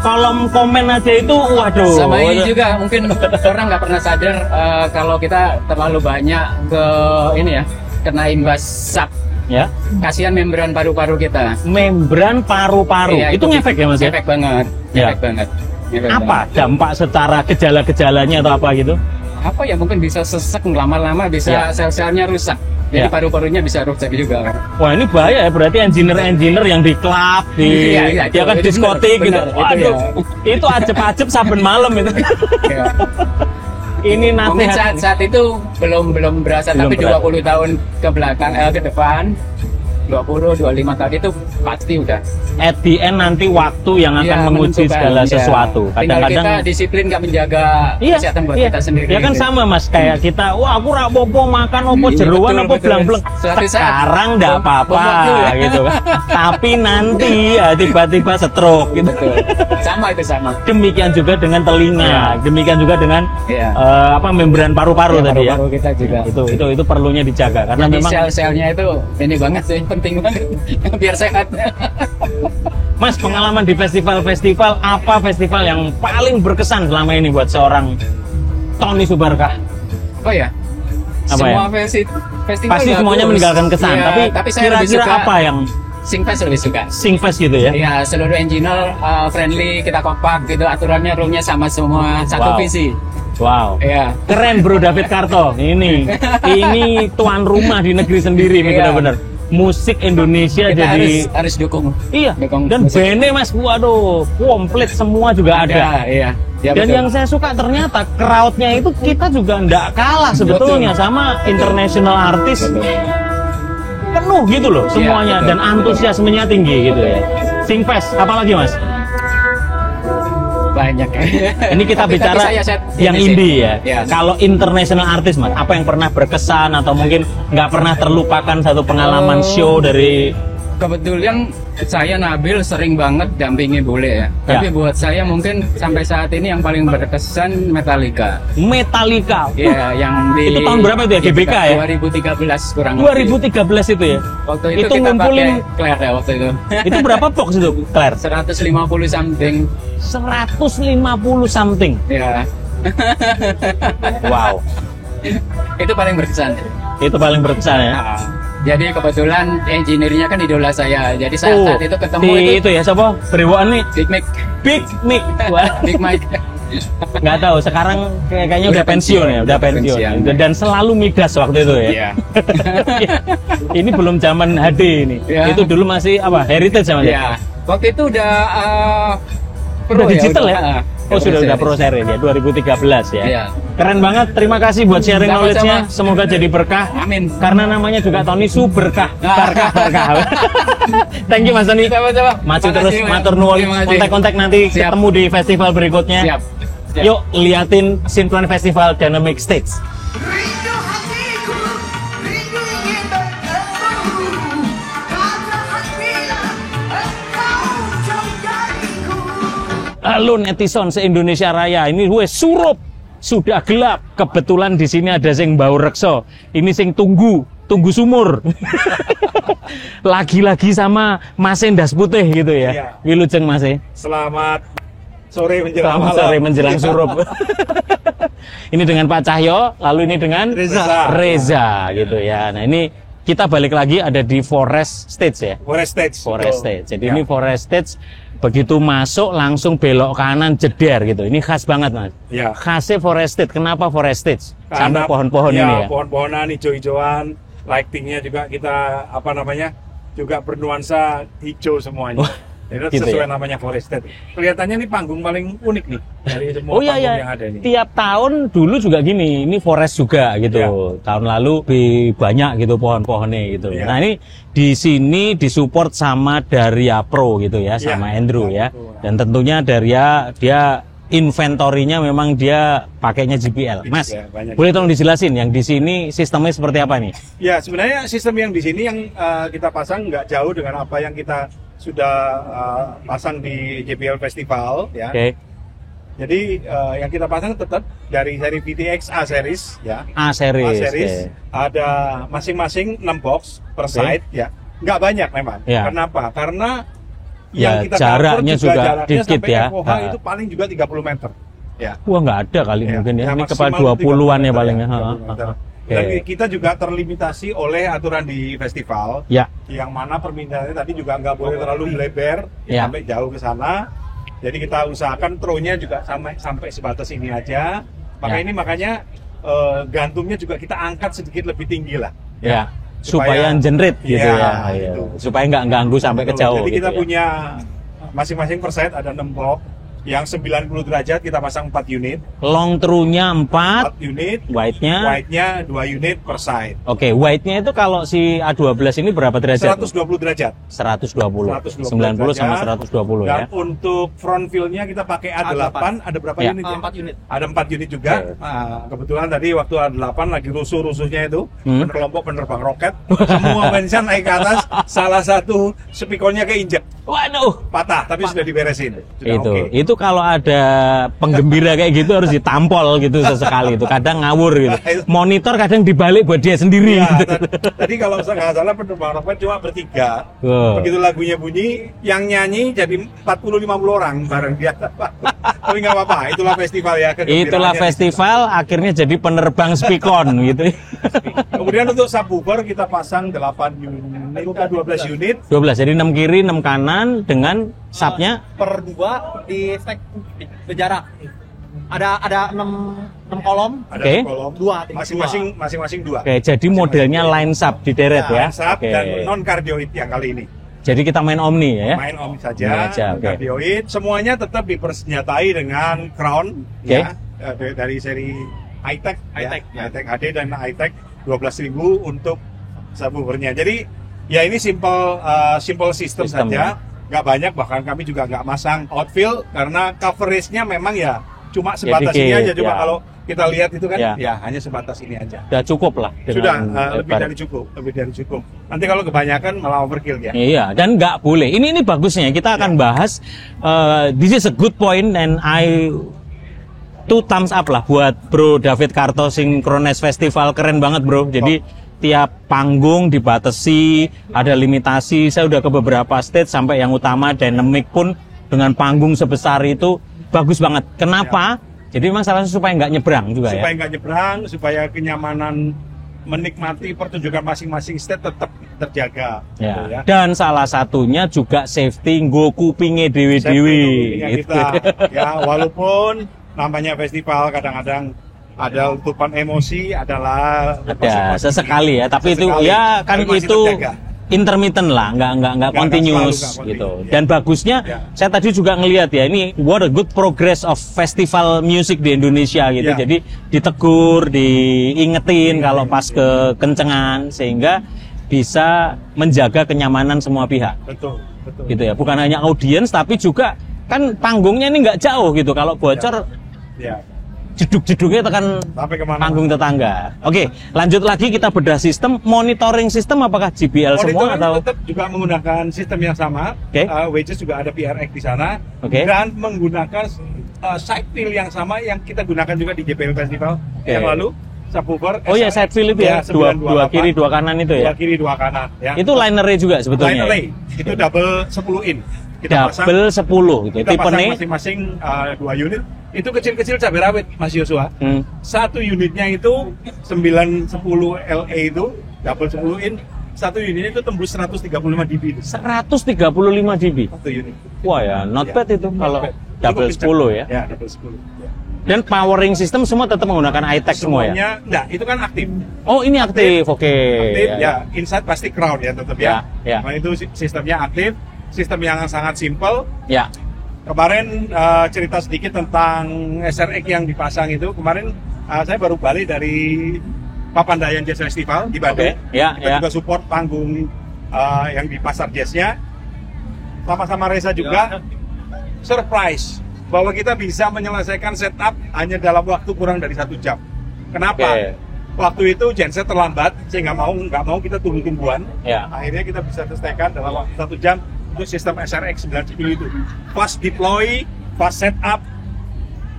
kolom komen aja itu waduh. Sama ini juga mungkin orang nggak pernah sadar kalau kita terlalu banyak ke ini ya, kena imbas sak. Kasihan membran paru-paru kita. Membran paru-paru itu ngefek ya Mas ya? Efek banget. Efek banget. Apa dampak secara gejala-gejalanya atau apa gitu? Apa ya, mungkin bisa sesek, lama-lama bisa sel-selnya rusak. Jadi paru-parunya bisa rusak juga. Wah ini bahaya ya, berarti engineer yang di klub, dia kan diskotik gitu. Waduh, itu ajep-ajep saben malam itu. Ini nanti mungkin saat itu belum berasa, tapi 20 tahun ke belakang ke depan, 20-25 tahun itu pasti udah. At the end nanti waktu yang akan menguji segala sesuatu. Kadang-kadang kita disiplin nggak menjaga kesehatan buat kita sendiri. Ya kan sama Mas, kayak kita, wah aku rapopo makan opo jeruan opo belang-belang. Sekarang nggak apa-apa gitu. Tapi nanti ya tiba-tiba stroke gitu. Sama itu sama. Demikian juga dengan telinga, demikian juga dengan membran paru-paru tadi ya. Paru-paru kita juga. Itu perlunya dijaga karena memang sel-selnya itu ini banget sih, penting banget biar sehat. Mas, pengalaman di festival-festival, apa festival yang paling berkesan selama ini buat seorang Tony Subarkah? Semua festival pasti semuanya meninggalkan kesan, tapi kira-kira apa yang Singfest lebih suka. Singfest gitu ya? Iya, seluruh engineer friendly, kita kompak gitu, aturannya, roomnya sama semua, satu visi. Wow, keren Bro David Karto. Ini tuan rumah di negeri sendiri, benar-benar. Musik Indonesia kita jadi harus dukung. Dan bandnya Mas, waduh, komplit semua juga ada. Dan yang saya suka ternyata crowdnya itu kita juga nggak kalah sebetulnya sama international artis. Penuh gitu loh semuanya, dan antusiasmenya tinggi gitu ya. Singfest, apalagi Mas? Banyak ya. Ini kita bicara yang indie ya. Kalau international artis Mas, apa yang pernah berkesan atau mungkin nggak pernah terlupakan satu pengalaman show dari? Kebetulan saya Nabil sering banget dampingi Bule ya. Tapi buat saya mungkin sampai saat ini yang paling berkesan Metallica. Iya, yang di itu tahun berapa itu ya, GBK ya? 2013 kurang 2013 itu ya? Waktu itu kita ngumpulin Claire ya waktu itu. Itu berapa box itu Claire? 150 something. 150 something? Iya. Wow. Itu paling berkesan. Itu paling berkesan ya? Jadi kebetulan engineer-nya kan idola saya. Jadi saat itu ketemu itu ya, siapa? Beriwaan nih? Big Mic. Big Mic. Nggak tahu, sekarang kayaknya udah pensiun ya, udah pensiun. Dan selalu midas waktu itu ya. Ini belum zaman HD ini. Itu dulu masih apa? Heritage sama dia. Waktu itu udah digital ya? Oh sudah pro series ya, 2013 ya. Keren banget, terima kasih buat sharing knowledge-nya. Semoga jadi berkah. Amin. Karena namanya juga Tony Suberkah. Berkah. Thank you Mas Tony. Maju terus, matur nuwun. Kontak-kontak nanti ketemu di festival berikutnya. Yuk liatin Synchron Festival Dynamic Stage. Halo netizen se-Indonesia Raya, ini gue surup sudah gelap. Kebetulan di sini ada sing bau rekso. Ini sing tunggu sumur. Lagi-lagi sama Mas Das Putih gitu ya. Iya. Wilujeng Mas. Selamat sore menjelang Selamat malam. sore menjelang surup. Ini dengan Pak Cahyo, lalu ini dengan Reza gitu ya. Nah, ini kita balik lagi ada di Forest Stage ya. Forest Stage. Jadi ini Forest Stage, begitu masuk langsung belok kanan jeder gitu. Ini khas banget Mas. Ya. Khasnya Forest Stage. Kenapa Forest Stage? Karena Sampai pohon-pohon ini ya. Pohon-pohonan, hijau-hijauan, lightingnya juga kita juga bernuansa hijau semuanya. Jadi gitu sesuai ya? namanya Forest Stage. Kelihatannya ini panggung paling unik nih dari semua Oh iya panggung ya, yang ada ini. tiap tahun dulu juga gini, ini forest juga gitu. Ya. Tahun lalu lebih banyak gitu pohon-pohonnya gitu. Ya. Nah ini di sini disupport sama Daria Pro gitu ya, sama Andrew ya. Dan tentunya Daria dia inventorinya memang dia pakainya JBL. Mas, Ya, banyak. boleh tolong dijelasin yang di sini sistemnya seperti apa nih? Ya sebenarnya sistem yang di sini yang kita pasang nggak jauh dengan apa yang kita sudah pasang di JBL Festival ya. Oke. Jadi yang kita pasang tetap dari seri VTX A series ya. A series. A-series ada masing-masing 6 box per side ya. Nggak banyak memang. Ya. Kenapa? Karena Ya, yang kita jaraknya cover juga jaraknya dikit sampai ya. FOH itu paling juga 30 meter. Ya. Wah nggak ada kali mungkin ya. Ini kepala maksimal 20-an ya 30 paling ya. meter, 30 meter. Dan kita juga terlimitasi oleh aturan di festival. Ya. Yang mana permintaannya tadi juga nggak boleh terlalu melebar Ya. sampai jauh ke sana. Jadi kita usahakan throw-nya juga sampai sebatas ini aja. Makanya gantungnya juga kita angkat sedikit lebih tinggi lah. Ya. Supaya generate gitu ya. Gitu. Supaya nggak ganggu sampai ke jauh. Jadi kita gitu ya. punya masing-masing per side ada 6 box. Yang 90 derajat kita pasang 4 unit. Long through-nya 4, 4 unit. wide-nya 2 unit per side. Oke, wide-nya itu kalau si A12 ini berapa derajat? 120 derajat. 120. 120 90 sama derajat. 120 Dan ya. untuk front wheel-nya kita pakai A8. Ada berapa Ya. unit ya? 4 unit. Ada 4 unit juga. Nah, kebetulan tadi waktu A8 lagi rusuh-rusuhnya itu, kelompok penerbang roket, semua bensin naik ke atas, salah satu spikonnya keinjek. Waduh, Patah, tapi sudah diberesin. Sudah itu oke. itu kalau ada penggembira kayak gitu harus ditampol gitu sesekali itu, kadang ngawur gitu. Monitor kadang dibalik buat dia sendiri Ya, gitu. tadi kalau nggak salah penerbang roket cuma bertiga. Wow. Begitu lagunya bunyi, yang nyanyi jadi 40-50 orang bareng dia. Tapi nggak apa-apa, itulah festival ya. kegembiraannya Itulah di festival akhirnya jadi penerbang spikon gitu. Kemudian untuk subwoofer kita pasang 8 unit, 12 unit 12, jadi 6 kiri 6 kanan dengan subnya Per 2 di stack berjarak. Ada 6 kolom. ada Oke. kolom Dua. masing-masing 2. Oke, jadi modelnya line sub di deret ya. Sub Oke. dan non cardioid yang kali ini. Jadi kita main omni ya. Main om Main saja, aja, oke. cardioid. Semuanya tetap dipersenjatai dengan crown Oke. ya, dari seri high-tech, High-tech, ya. high-tech HD dan high-tech 12.000 untuk subwoofernya. Jadi ya ini simple system Sistem, saja, nggak banyak, bahkan kami juga nggak masang outfill karena coverage-nya memang ya cuma sebatas dikit, ini aja. Coba ya. kalau kita lihat itu kan Ya. ya hanya sebatas ini aja. Sudah cukup lah. Sudah dengan lebih lebar. dari cukup. Nanti kalau kebanyakan malah overkill ya. Iya, dan nggak boleh. Ini bagusnya. Kita akan bahas. This is a good point, and I 2 thumbs up lah buat Bro David Karto Synchronize Festival, keren banget bro. Jadi tiap panggung dibatasi, ada limitasi. Saya udah ke beberapa stage sampai yang utama dynamic pun dengan panggung sebesar itu bagus banget. Kenapa? Jadi memang salahnya supaya nggak nyebrang juga ya. Supaya nggak nyebrang, supaya kenyamanan menikmati pertunjukan masing-masing stage tetap terjaga. Ya. Gitu ya. Dan salah satunya juga safety nggo kupinge dewi-dewi. Safety Gitu. kita. Ya, walaupun namanya festival kadang-kadang ada letupan emosi, adalah Ada sesekali ya, tapi itu Sesekali. ya kan Tapi masih itu terjaga. intermittent lah, nggak continuous selalu, nggak gitu. continue, ya. Dan bagusnya Ya. saya tadi juga ngelihat ya, ini what a good progress of festival music di Indonesia gitu. Ya. Jadi ditegur, diingetin kalau pas kekencengan sehingga bisa menjaga kenyamanan semua pihak. betul. Gitu ya, bukan hanya audiens tapi juga kan panggungnya ini nggak jauh gitu. Kalau bocor Ya. jeduk-jeduknya tekan Sampai kemana? panggung tetangga. Oke, lanjut lagi kita bedah sistem monitoring sistem, apakah JBL semua Monitoring atau tetap juga menggunakan sistem yang sama. Oke. Wages juga ada PRX di sana. Oke. Dan menggunakan side fill yang sama yang kita gunakan juga di JPL Festival yang lalu. Subwoofer. Oh ya, side fill itu ya, dua kiri dua kanan itu ya. Dua kiri dua kanan. Ya. Itu linernya juga sebetulnya. Line array itu double 10 in. Kita double 10 gitu. Kita pasang Tipenya masing-masing 2 unit. Itu kecil-kecil cabai rawit, Mas Yosua. Satu unitnya itu 910 LA itu double 10 in. Satu unitnya itu tembus 135 dB itu. 135 dB. Satu unit. Wah ya, not bad itu kalau double 10 ya. Ya, double 10. Ya. Dan powering system semua tetap menggunakan iTech semua ya? Semuanya, enggak, itu kan aktif. Oh ini aktif, oke. Aktif, ya. Inside pasti crown ya tetap ya. Ya. Nah, itu sistemnya aktif, sistem yang sangat simple. Ya. Kemarin cerita sedikit tentang SRX yang dipasang itu. Kemarin saya baru balik dari Papandayan Jazz Festival di Bandung. Ya, Kita juga support panggung yang di pasar jazznya. Sama-sama Reza juga surprise bahwa kita bisa menyelesaikan setup hanya dalam waktu kurang dari 1 jam. Kenapa? Waktu itu genset terlambat, sehingga nggak mau kita tungguan. Ya. Akhirnya kita bisa selesaikan dalam waktu 1 jam untuk sistem SRX 910 itu. Fast deploy, fast setup.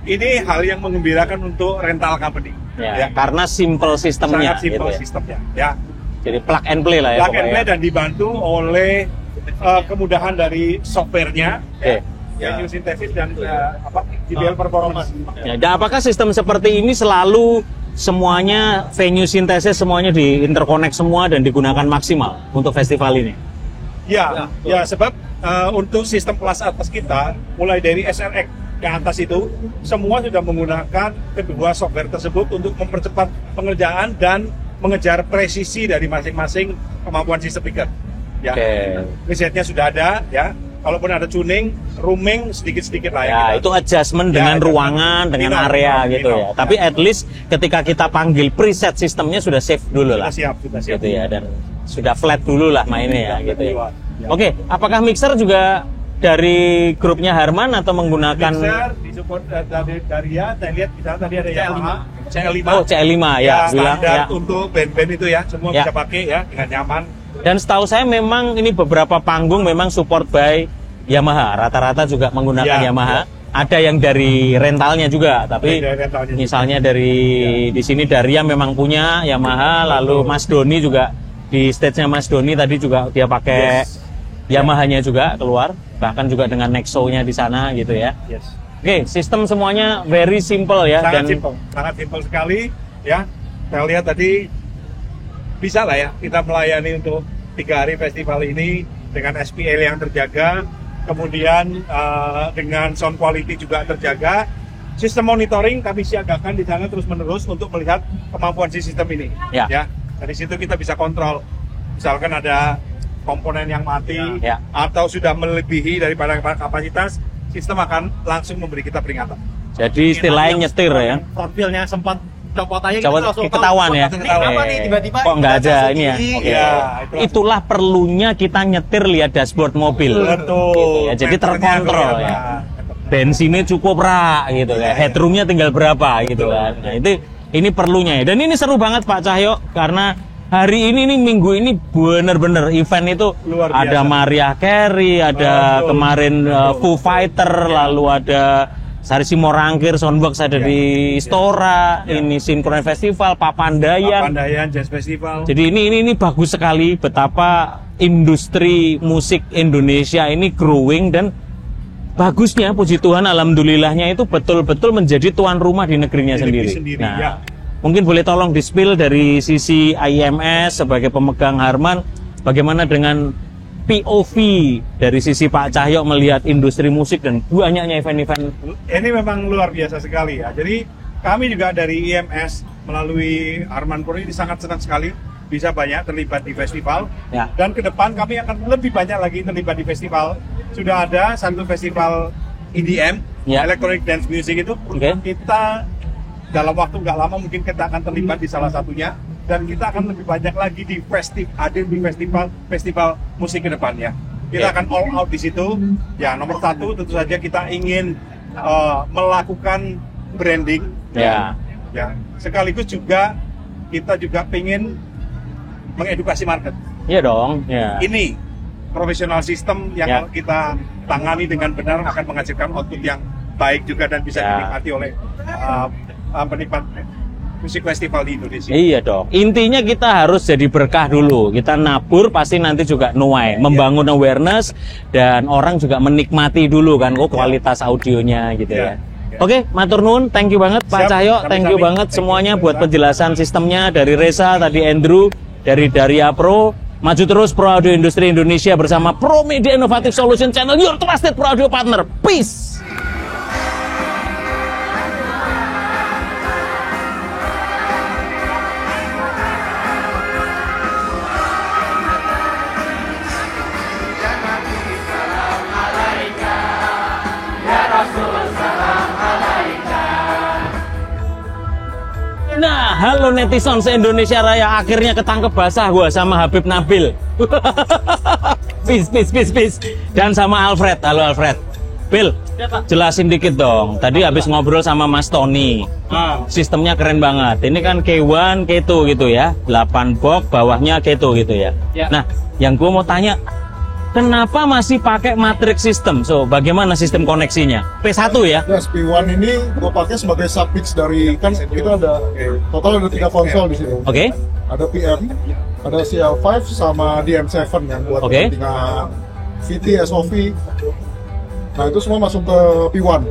Ini hal yang mengembirakan untuk rental company. Ya. Karena simple sistemnya. Sangat simple gitu ya. sistemnya. Ya. Jadi plug and play lah ya. Plug and play dan dibantu oleh kemudahan dari softwarenya. Venue Synthesis dan JBL Performance. Ya, dan apakah sistem seperti ini selalu semuanya venue synthesis semuanya di interconnect semua dan digunakan maksimal untuk festival ini? Ya, sebab untuk sistem kelas atas kita mulai dari SRX ke atas itu semua sudah menggunakan kedua software tersebut untuk mempercepat pengerjaan dan mengejar presisi dari masing-masing kemampuan si speaker. Ya, presetnya sudah ada ya. Kalaupun ada tuning, rooming sedikit-sedikit lah ya. Itu adjustment dengan ruangan, dengan area gitu ya. Tapi at least ketika kita panggil preset sistemnya sudah save dulu lah. Sudah siap. Gitu ya, dan sudah flat dulu lah mainnya ya gitu ya. Oke, apakah mixer juga dari grupnya Harman atau menggunakan mixer disupport dari ya, saya lihat misalnya tadi ada Yamaha CL5. Oh, CL5 ya, bilang standar ya. Untuk band-band itu ya, semua bisa pakai ya dengan nyaman. Dan setahu saya memang ini beberapa panggung memang support by Yamaha, rata-rata juga menggunakan Yamaha. Ada yang dari rentalnya juga, tapi misalnya dari di sini Daria memang punya Yamaha, lalu Mas Doni juga di stage-nya Mas Doni tadi juga dia pakai Yamaha-nya juga keluar, bahkan juga dengan Nexo-nya di sana gitu ya. Oke, sistem semuanya very simple ya. Sangat simple sekali ya. Saya lihat tadi bisa lah ya kita melayani untuk 3 hari festival ini dengan SPL yang terjaga, kemudian dengan sound quality juga terjaga. Sistem monitoring kami siagakan di sana terus-menerus untuk melihat kemampuan si sistem ini. Ya. Dari situ kita bisa kontrol. Misalkan ada komponen yang mati atau sudah melebihi daripada kapasitas, sistem akan langsung memberi kita peringatan. Jadi istilahnya nyetir ya. Profilnya sempat copot aja ketahuan ya. Kenapa nih tiba-tiba kok nggak ada ini ya? Itulah perlunya kita nyetir lihat dashboard mobil. Betul. Gitu ya. Jadi terkontrol ya. Bensinnya cukup rak gitu ya. Headroomnya tinggal berapa gitu kan. Nah, ini perlunya ya. Dan ini seru banget Pak Cahyo karena hari ini nih minggu ini bener-bener event itu ada Mariah Carey, ada kemarin Foo Fighter, lalu ada Sari Simorangkir, Soundbox ada di Istora, ini Synchronous Festival, Papandayan Jazz Festival. Jadi ini bagus sekali betapa industri musik Indonesia ini growing dan bagusnya puji Tuhan alhamdulillahnya itu betul-betul menjadi tuan rumah di negerinya sendiri. Nah, mungkin boleh tolong di-spill dari sisi IMS sebagai pemegang Harman bagaimana dengan POV dari sisi Pak Cahyo melihat industri musik dan banyaknya event-event. Ini memang luar biasa sekali ya. Jadi kami juga dari IMS melalui Harman Pro ini sangat senang sekali bisa banyak terlibat di festival. Dan ke depan kami akan lebih banyak lagi terlibat di festival. Sudah ada satu festival EDM, Electronic Dance Music itu. Kita dalam waktu nggak lama mungkin kita akan terlibat di salah satunya. Dan kita akan lebih banyak lagi di festival musik ke depannya. Kita akan all out di situ. Ya, nomor 1 tentu saja kita ingin melakukan branding. Ya, sekaligus juga kita juga ingin mengedukasi market. Iya dong. Ya. Ini profesional sistem yang kita tangani dengan benar akan menghasilkan output yang baik juga dan bisa dinikmati oleh penikmat musik festival di Indonesia. Iya dong. Intinya kita harus jadi berkah dulu. Kita nabur pasti nanti juga nuai, membangun awareness dan orang juga menikmati dulu kan kualitas audionya gitu ya. Oke, matur nuwun, thank you banget Pak Cahyo, thank you banget semuanya buat penjelasan sistemnya dari Reza, tadi Andrew, dari Daria Pro. Maju terus Pro Audio Industri Indonesia bersama Pro Media Innovative Solution Channel, your trusted Pro Audio partner. Peace. Nah, halo netizen se-Indonesia Raya, akhirnya ketangkep basah gua sama Habib Nabil. Peace. Dan sama Alfred. Halo Alfred. Bill, jelasin dikit dong. Tadi habis ngobrol sama Mas Tony. Sistemnya keren banget. Ini kan K1, K2 gitu ya. 8 box, bawahnya K2 gitu ya. Nah, yang gua mau tanya, kenapa masih pakai matrix system? So, bagaimana sistem koneksinya? P1 ya? Yes, P1 ini gue pakai sebagai submix dari, kan kita ada total ada 3 konsol di sini. Oke. Ada PM, ada CL5 sama DM7 yang buat kepentingan VT, SOV. Nah itu semua masuk ke P1.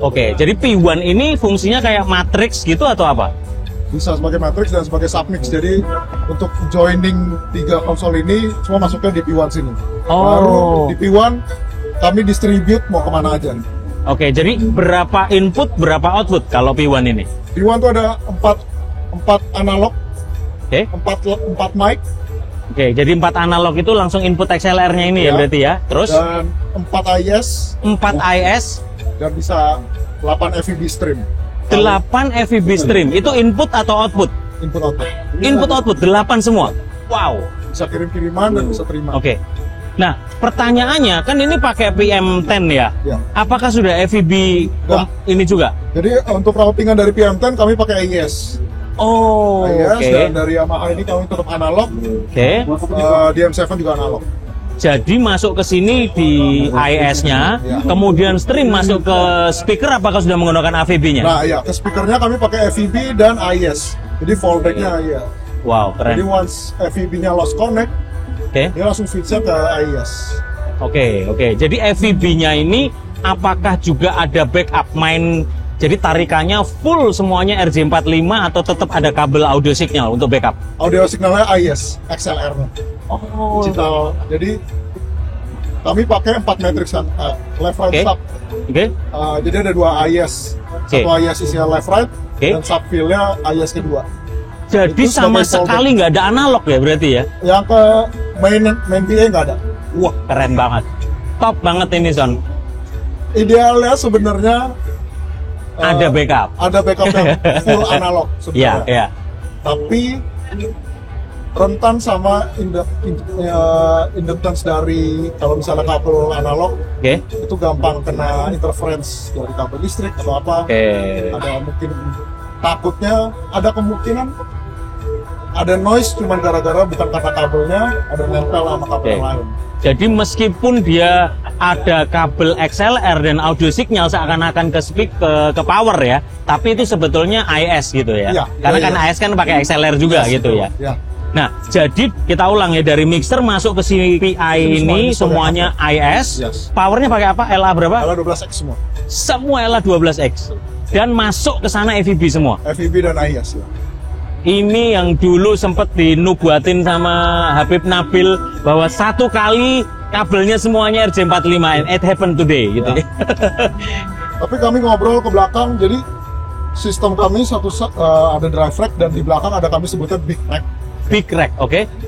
Oke, jadi P1 ini fungsinya kayak matrix gitu atau apa? Bisa sebagai matrix dan sebagai submix. Jadi untuk joining 3 konsol ini semua masuknya di P1 sini. Baru di P1 kami distribute mau kemana aja. Oke, jadi berapa input, berapa output kalau P1 ini? P1 tuh ada 4 analog, 4 mic. Oke, jadi 4 analog itu langsung input XLR-nya ini ya berarti ya. Terus? Dan 4 IS. 4 IS. Dan bisa 8 FEB stream. 8 FEB stream, itu input atau output? Input output 8 semua. Wow. Bisa kirim-kiriman dan bisa terima. Oke. Nah, pertanyaannya kan ini pakai PM10 ya? Apakah sudah FEB ini juga? Jadi untuk routingan dari PM10 kami pakai AES. AES dan dari Yamaha ini kami tetap analog. DM7 juga analog. Jadi masuk ke sini di IS-nya, kemudian stream masuk ke speaker, apakah sudah menggunakan AVB-nya? Nah iya, ke speakernya kami pakai FEB dan IS. Jadi fallback-nya IS. Wow, keren. Jadi once FEB-nya lost connect, dia langsung feed-nya ke IS. Oke. Jadi FEB-nya ini apakah juga ada backup main? Jadi tarikannya full semuanya RJ45 atau tetap ada kabel audio signal untuk backup? Audio signalnya IS, XLR-nya. Digital. Jadi kami pakai 4 matrix left right sub. Jadi ada 2 IS. Satu IS isinya left right dan subfill-nya IS kedua. Jadi sama sekali nggak ada analog ya berarti ya? Yang ke main PA nggak ada. Wah, keren banget. Top banget ini Son. Idealnya sebenarnya ada backup. Ada backup yang full analog sebenarnya. Iya. Tapi rentan sama inductance dari kalau misalnya kabel analog itu gampang kena interference dari kabel listrik atau apa. Ada mungkin takutnya ada kemungkinan ada noise cuman gara-gara bukan karena kabelnya ada nempel sama kabel lain. Jadi meskipun dia ada kabel XLR dan audio signal seakan-akan ke power ya, tapi itu sebetulnya IS gitu ya. Karena kan IS kan pakai XLR juga gitu ya. Nah, jadi kita ulang ya, dari mixer masuk ke CPI ini semuanya IS. Powernya pakai apa? LA berapa? LA 12X semua. Semua LA 12X. Dan masuk ke sana FEB semua. FEB dan IS ya. Ini yang dulu sempat dinubuatin sama Habib Nabil bahwa satu kali kabelnya semuanya RJ45 and it happened today gitu ya. Tapi kami ngobrol ke belakang, jadi sistem kami ada drive rack dan di belakang ada kami sebutnya big rack. Big rack,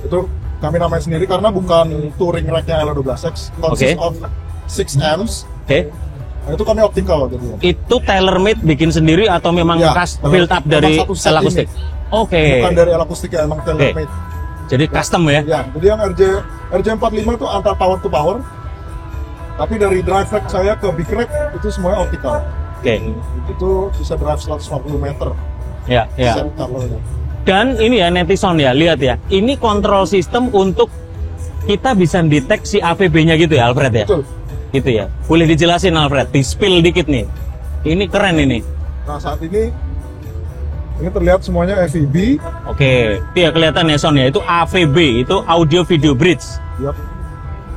Itu kami namain sendiri karena bukan touring racknya L12X, consist of 6 amps. Nah, itu kami optical jadi. Itu tailor made bikin sendiri atau memang build up dari sel akustik? Bukan dari akustik ya, emang tailor made. Jadi custom ya? Ya, jadi yang RJ45 itu antar power to power. Tapi dari drive rack saya ke big rack itu semuanya optical. Itu bisa drive 150 meter. Ya. Dan ini ya netizen ya, lihat ya. Ini kontrol sistem untuk kita bisa deteksi AVB-nya gitu ya Alfred ya? Betul. Gitu ya. Boleh dijelasin Alfred, di spill dikit nih. Ini keren ini. Nah saat ini terlihat semuanya FVB. Oke, ya kelihatan ya Son ya, itu AVB, itu audio video bridge. Yep.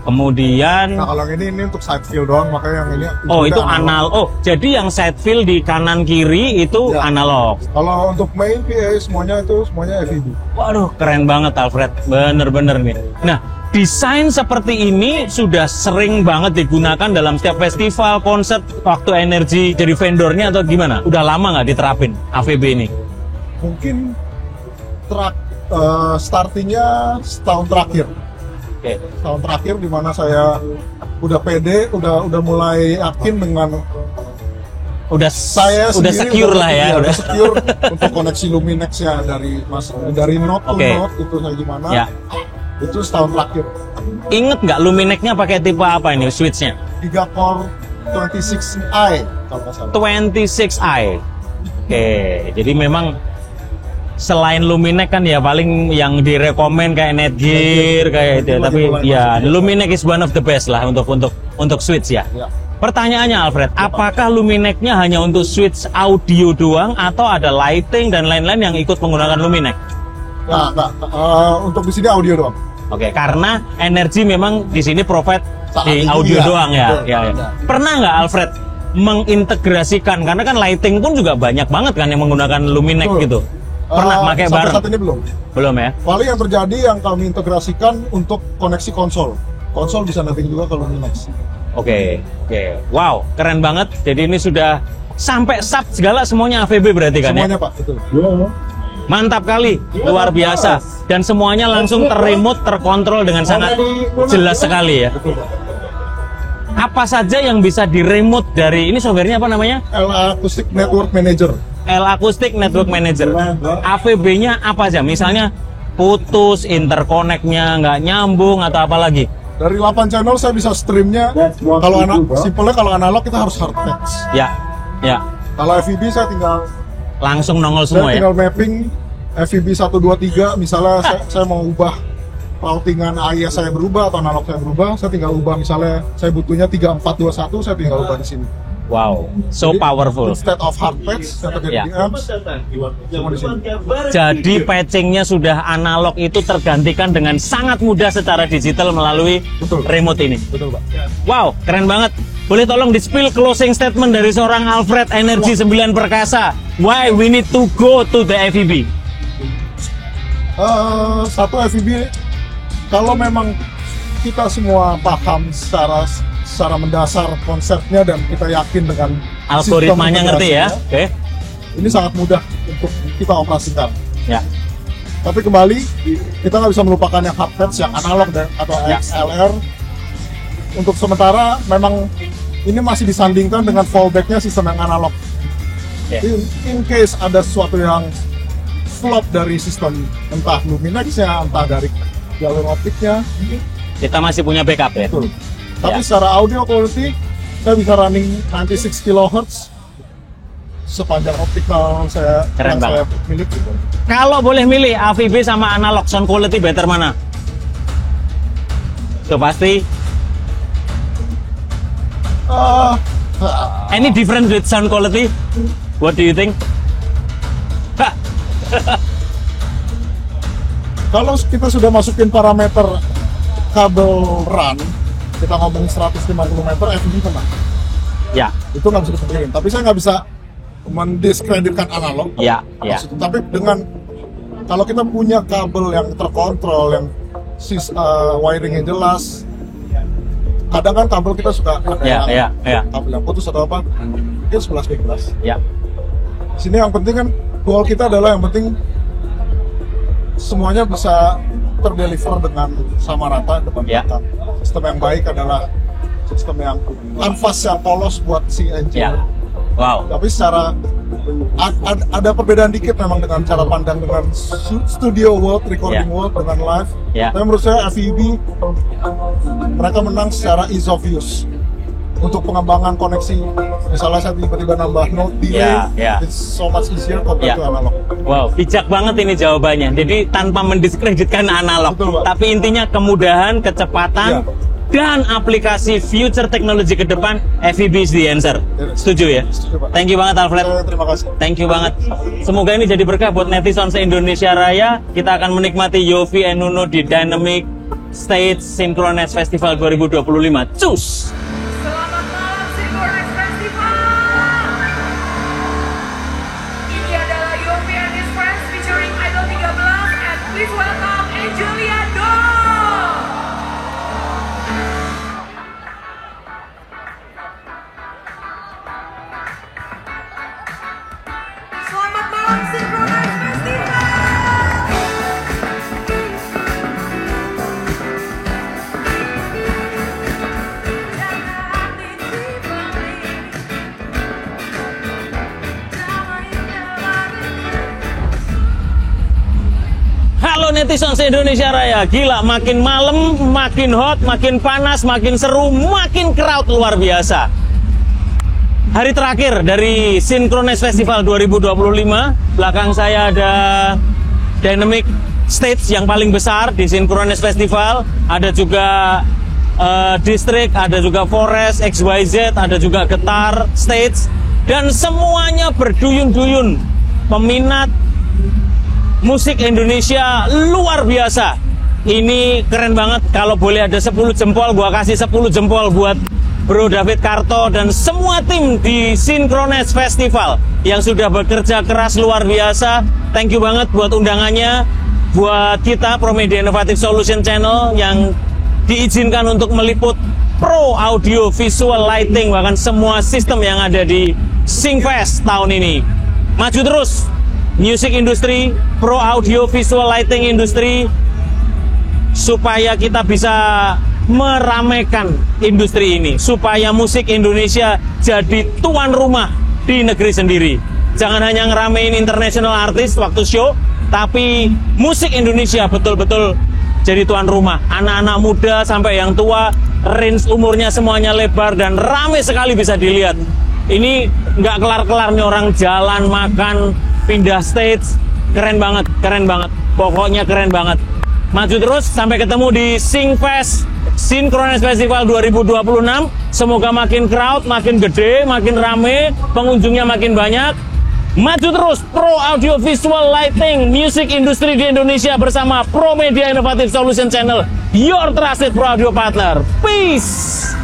Kemudian, nah kalau yang ini untuk side fill doang, makanya yang ini. Oh itu analog. Oh jadi yang side fill di kanan kiri itu ya, analog. Kalau untuk main PA semuanya FVB. Waduh keren banget Alfred, bener-bener nih. Nah desain seperti ini sudah sering banget digunakan dalam setiap festival, konser, waktu Energy jadi vendornya atau gimana? Udah lama nggak diterapin AVB ini? Mungkin startingnya setahun terakhir. Okay. Tahun terakhir di mana saya udah pede, udah mulai yakin dengan saya udah secure lah ya, udah secure untuk koneksi Luminex-nya dari node to node itu saya gimana. Ya. Itu setahun terakhir. Ingat nggak Luminex-nya pakai tipe apa ini switch-nya? Gigacore 26i kalau nggak salah. 26i. Oke, jadi memang selain Luminex kan ya paling yang direkomend kayak Netgear kayak itu, tapi ya Luminex is one of the best lah untuk switch ya. Pertanyaannya Alfred, apakah Luminex-nya hanya untuk switch audio doang atau ada lighting dan lain-lain yang ikut menggunakan Luminex? Nah, untuk di sini audio doang. Oke, karena Energy memang di sini provide di audio doang ya. Pernah nggak Alfred mengintegrasikan, karena kan lighting pun juga banyak banget kan yang menggunakan Luminex gitu. Pernah pakai bareng? Saat ini belum. Belum ya? Paling yang terjadi yang kami integrasikan untuk koneksi konsol. Konsol bisa netting juga kalau Luminex. Oke. Wow, keren banget. Jadi ini sudah sampai sub segala semuanya AVB berarti kan semuanya, ya? Pak, betul. Mantap kali, luar biasa. Dan semuanya langsung terremote, terkontrol dengan sangat jelas sekali ya. Apa saja yang bisa diremote dari, ini softwarenya apa namanya? L-Acoustic Network Manager. L-Acoustic Network Manager. AVB-nya apa aja? Misalnya putus, interconnect-nya nggak nyambung atau apa lagi? Dari 8 channel saya bisa streamnya. Kalau simpelnya kalau analog kita harus hard patch. Ya. Kalau FVB saya tinggal langsung nongol semua ya? Tinggal mapping FVB 123, misalnya saya mau ubah routingan AIS saya berubah atau analog saya berubah, saya tinggal ubah, misalnya saya butuhnya 3421, saya tinggal ubah di sini. Wow, so jadi, powerful. Instead of hard patch, saya terjadi di amps, semua di sini. Jadi patchingnya sudah analog itu tergantikan dengan sangat mudah secara digital melalui remote ini. Betul, Pak. Wow, keren banget. Boleh tolong di-spill closing statement dari seorang Alfred Energy 9 Perkasa. Why we need to go to the FVB? Satu FVB, kalau memang kita semua paham secara mendasar konsepnya dan kita yakin dengan algoritmanya ngerti ya. Oke. Ini sangat mudah untuk kita operasikan. Ya. Tapi kembali kita nggak bisa melupakan yang hard patch, yang analog atau XLR. Untuk sementara memang ini masih disandingkan dengan fallbacknya sistem yang analog. In case ada sesuatu yang flop dari sistem, entah Luminex-nya, entah dari jalur optiknya, kita masih punya backup ya. Betul. Tapi secara audio quality saya bisa running 96 kHz sepanjang optikal saya miliki. Kalau boleh milih AVB sama analog, sound quality better mana? So pasti any difference with sound quality? What do you think? Kalau kita sudah masukin parameter kabel run, kita ngomongin 150 meter, FVB menang. Ya. Itu nggak bisa dipikirin. Tapi saya nggak bisa mendiskreditkan analog. Ya. Tapi dengan kalau kita punya kabel yang terkontrol, yang wiring yang jelas, kadang kan kabel kita suka ada kabel yang putus atau apa, mungkin 11-12. Ya. Sini yang penting kan goal kita adalah yang penting semuanya bisa terdeliver dengan sama rata depan belakang. Sistem yang baik adalah sistem yang kanvas yang polos buat si engineer. Wow. Tapi secara ada perbedaan dikit memang dengan cara pandang dengan studio world, recording world dengan live. Tapi menurut saya FVB mereka menang secara ease of use. Untuk pengembangan koneksi, misalnya saya tiba-tiba nambah node delay, it's so much easier compared to analog. Wow, bijak banget ini jawabannya. Jadi tanpa mendiskreditkan analog, betul, tapi intinya kemudahan, kecepatan, dan aplikasi future technology ke depan, FEB is the answer. Setuju ya? Thank you banget Alfred. Terima kasih. Thank you banget. Semoga ini jadi berkah buat netizen se-Indonesia Raya. Kita akan menikmati Yofi and Nuno di Dynamic Stage Synchronous Festival 2025. Cus! Selamat malam Synchronous Festival. Ini adalah Yofi and his friends featuring Idol 13 and please welcome Angelia Do. Selamat malam Synchronous Festival. Halo netizen se-Indonesia Raya. Gila, makin malam, makin hot, makin panas, makin seru, makin crowd luar biasa. Hari terakhir dari Synchronous Festival 2025. Belakang saya ada Dynamic Stage yang paling besar di Synchronous Festival. Ada juga District, ada juga Forest, XYZ, ada juga Getar Stage. Dan semuanya berduyun-duyun. Peminat musik Indonesia luar biasa. Ini keren banget. Kalau boleh ada 10 jempol, gua kasih 10 jempol buat Bro David Karto dan semua tim di Synchronous Festival yang sudah bekerja keras luar biasa. Thank you banget buat undangannya, buat kita Promedia Innovative Solution Channel yang diizinkan untuk meliput Pro Audio Visual Lighting, bahkan semua sistem yang ada di Syncfest tahun ini. Maju terus music industry, pro audio visual lighting industry, supaya kita bisa meramaikan industri ini, supaya musik Indonesia jadi tuan rumah di negeri sendiri. Jangan hanya ngeramein international artist waktu show, tapi musik Indonesia betul-betul jadi tuan rumah. Anak-anak muda sampai yang tua, range umurnya semuanya lebar dan rame sekali bisa dilihat. Ini nggak kelar-kelar nih, orang jalan, makan, pindah stage. Keren banget, keren banget. Pokoknya keren banget. Maju terus sampai ketemu di Syncfest Synchronous Festival 2026. Semoga makin crowd, makin gede, makin rame, pengunjungnya makin banyak. Maju terus Pro Audio Visual Lighting Music Industry di Indonesia bersama Promedia Innovative Solution Channel, your trusted Pro Audio partner. Peace.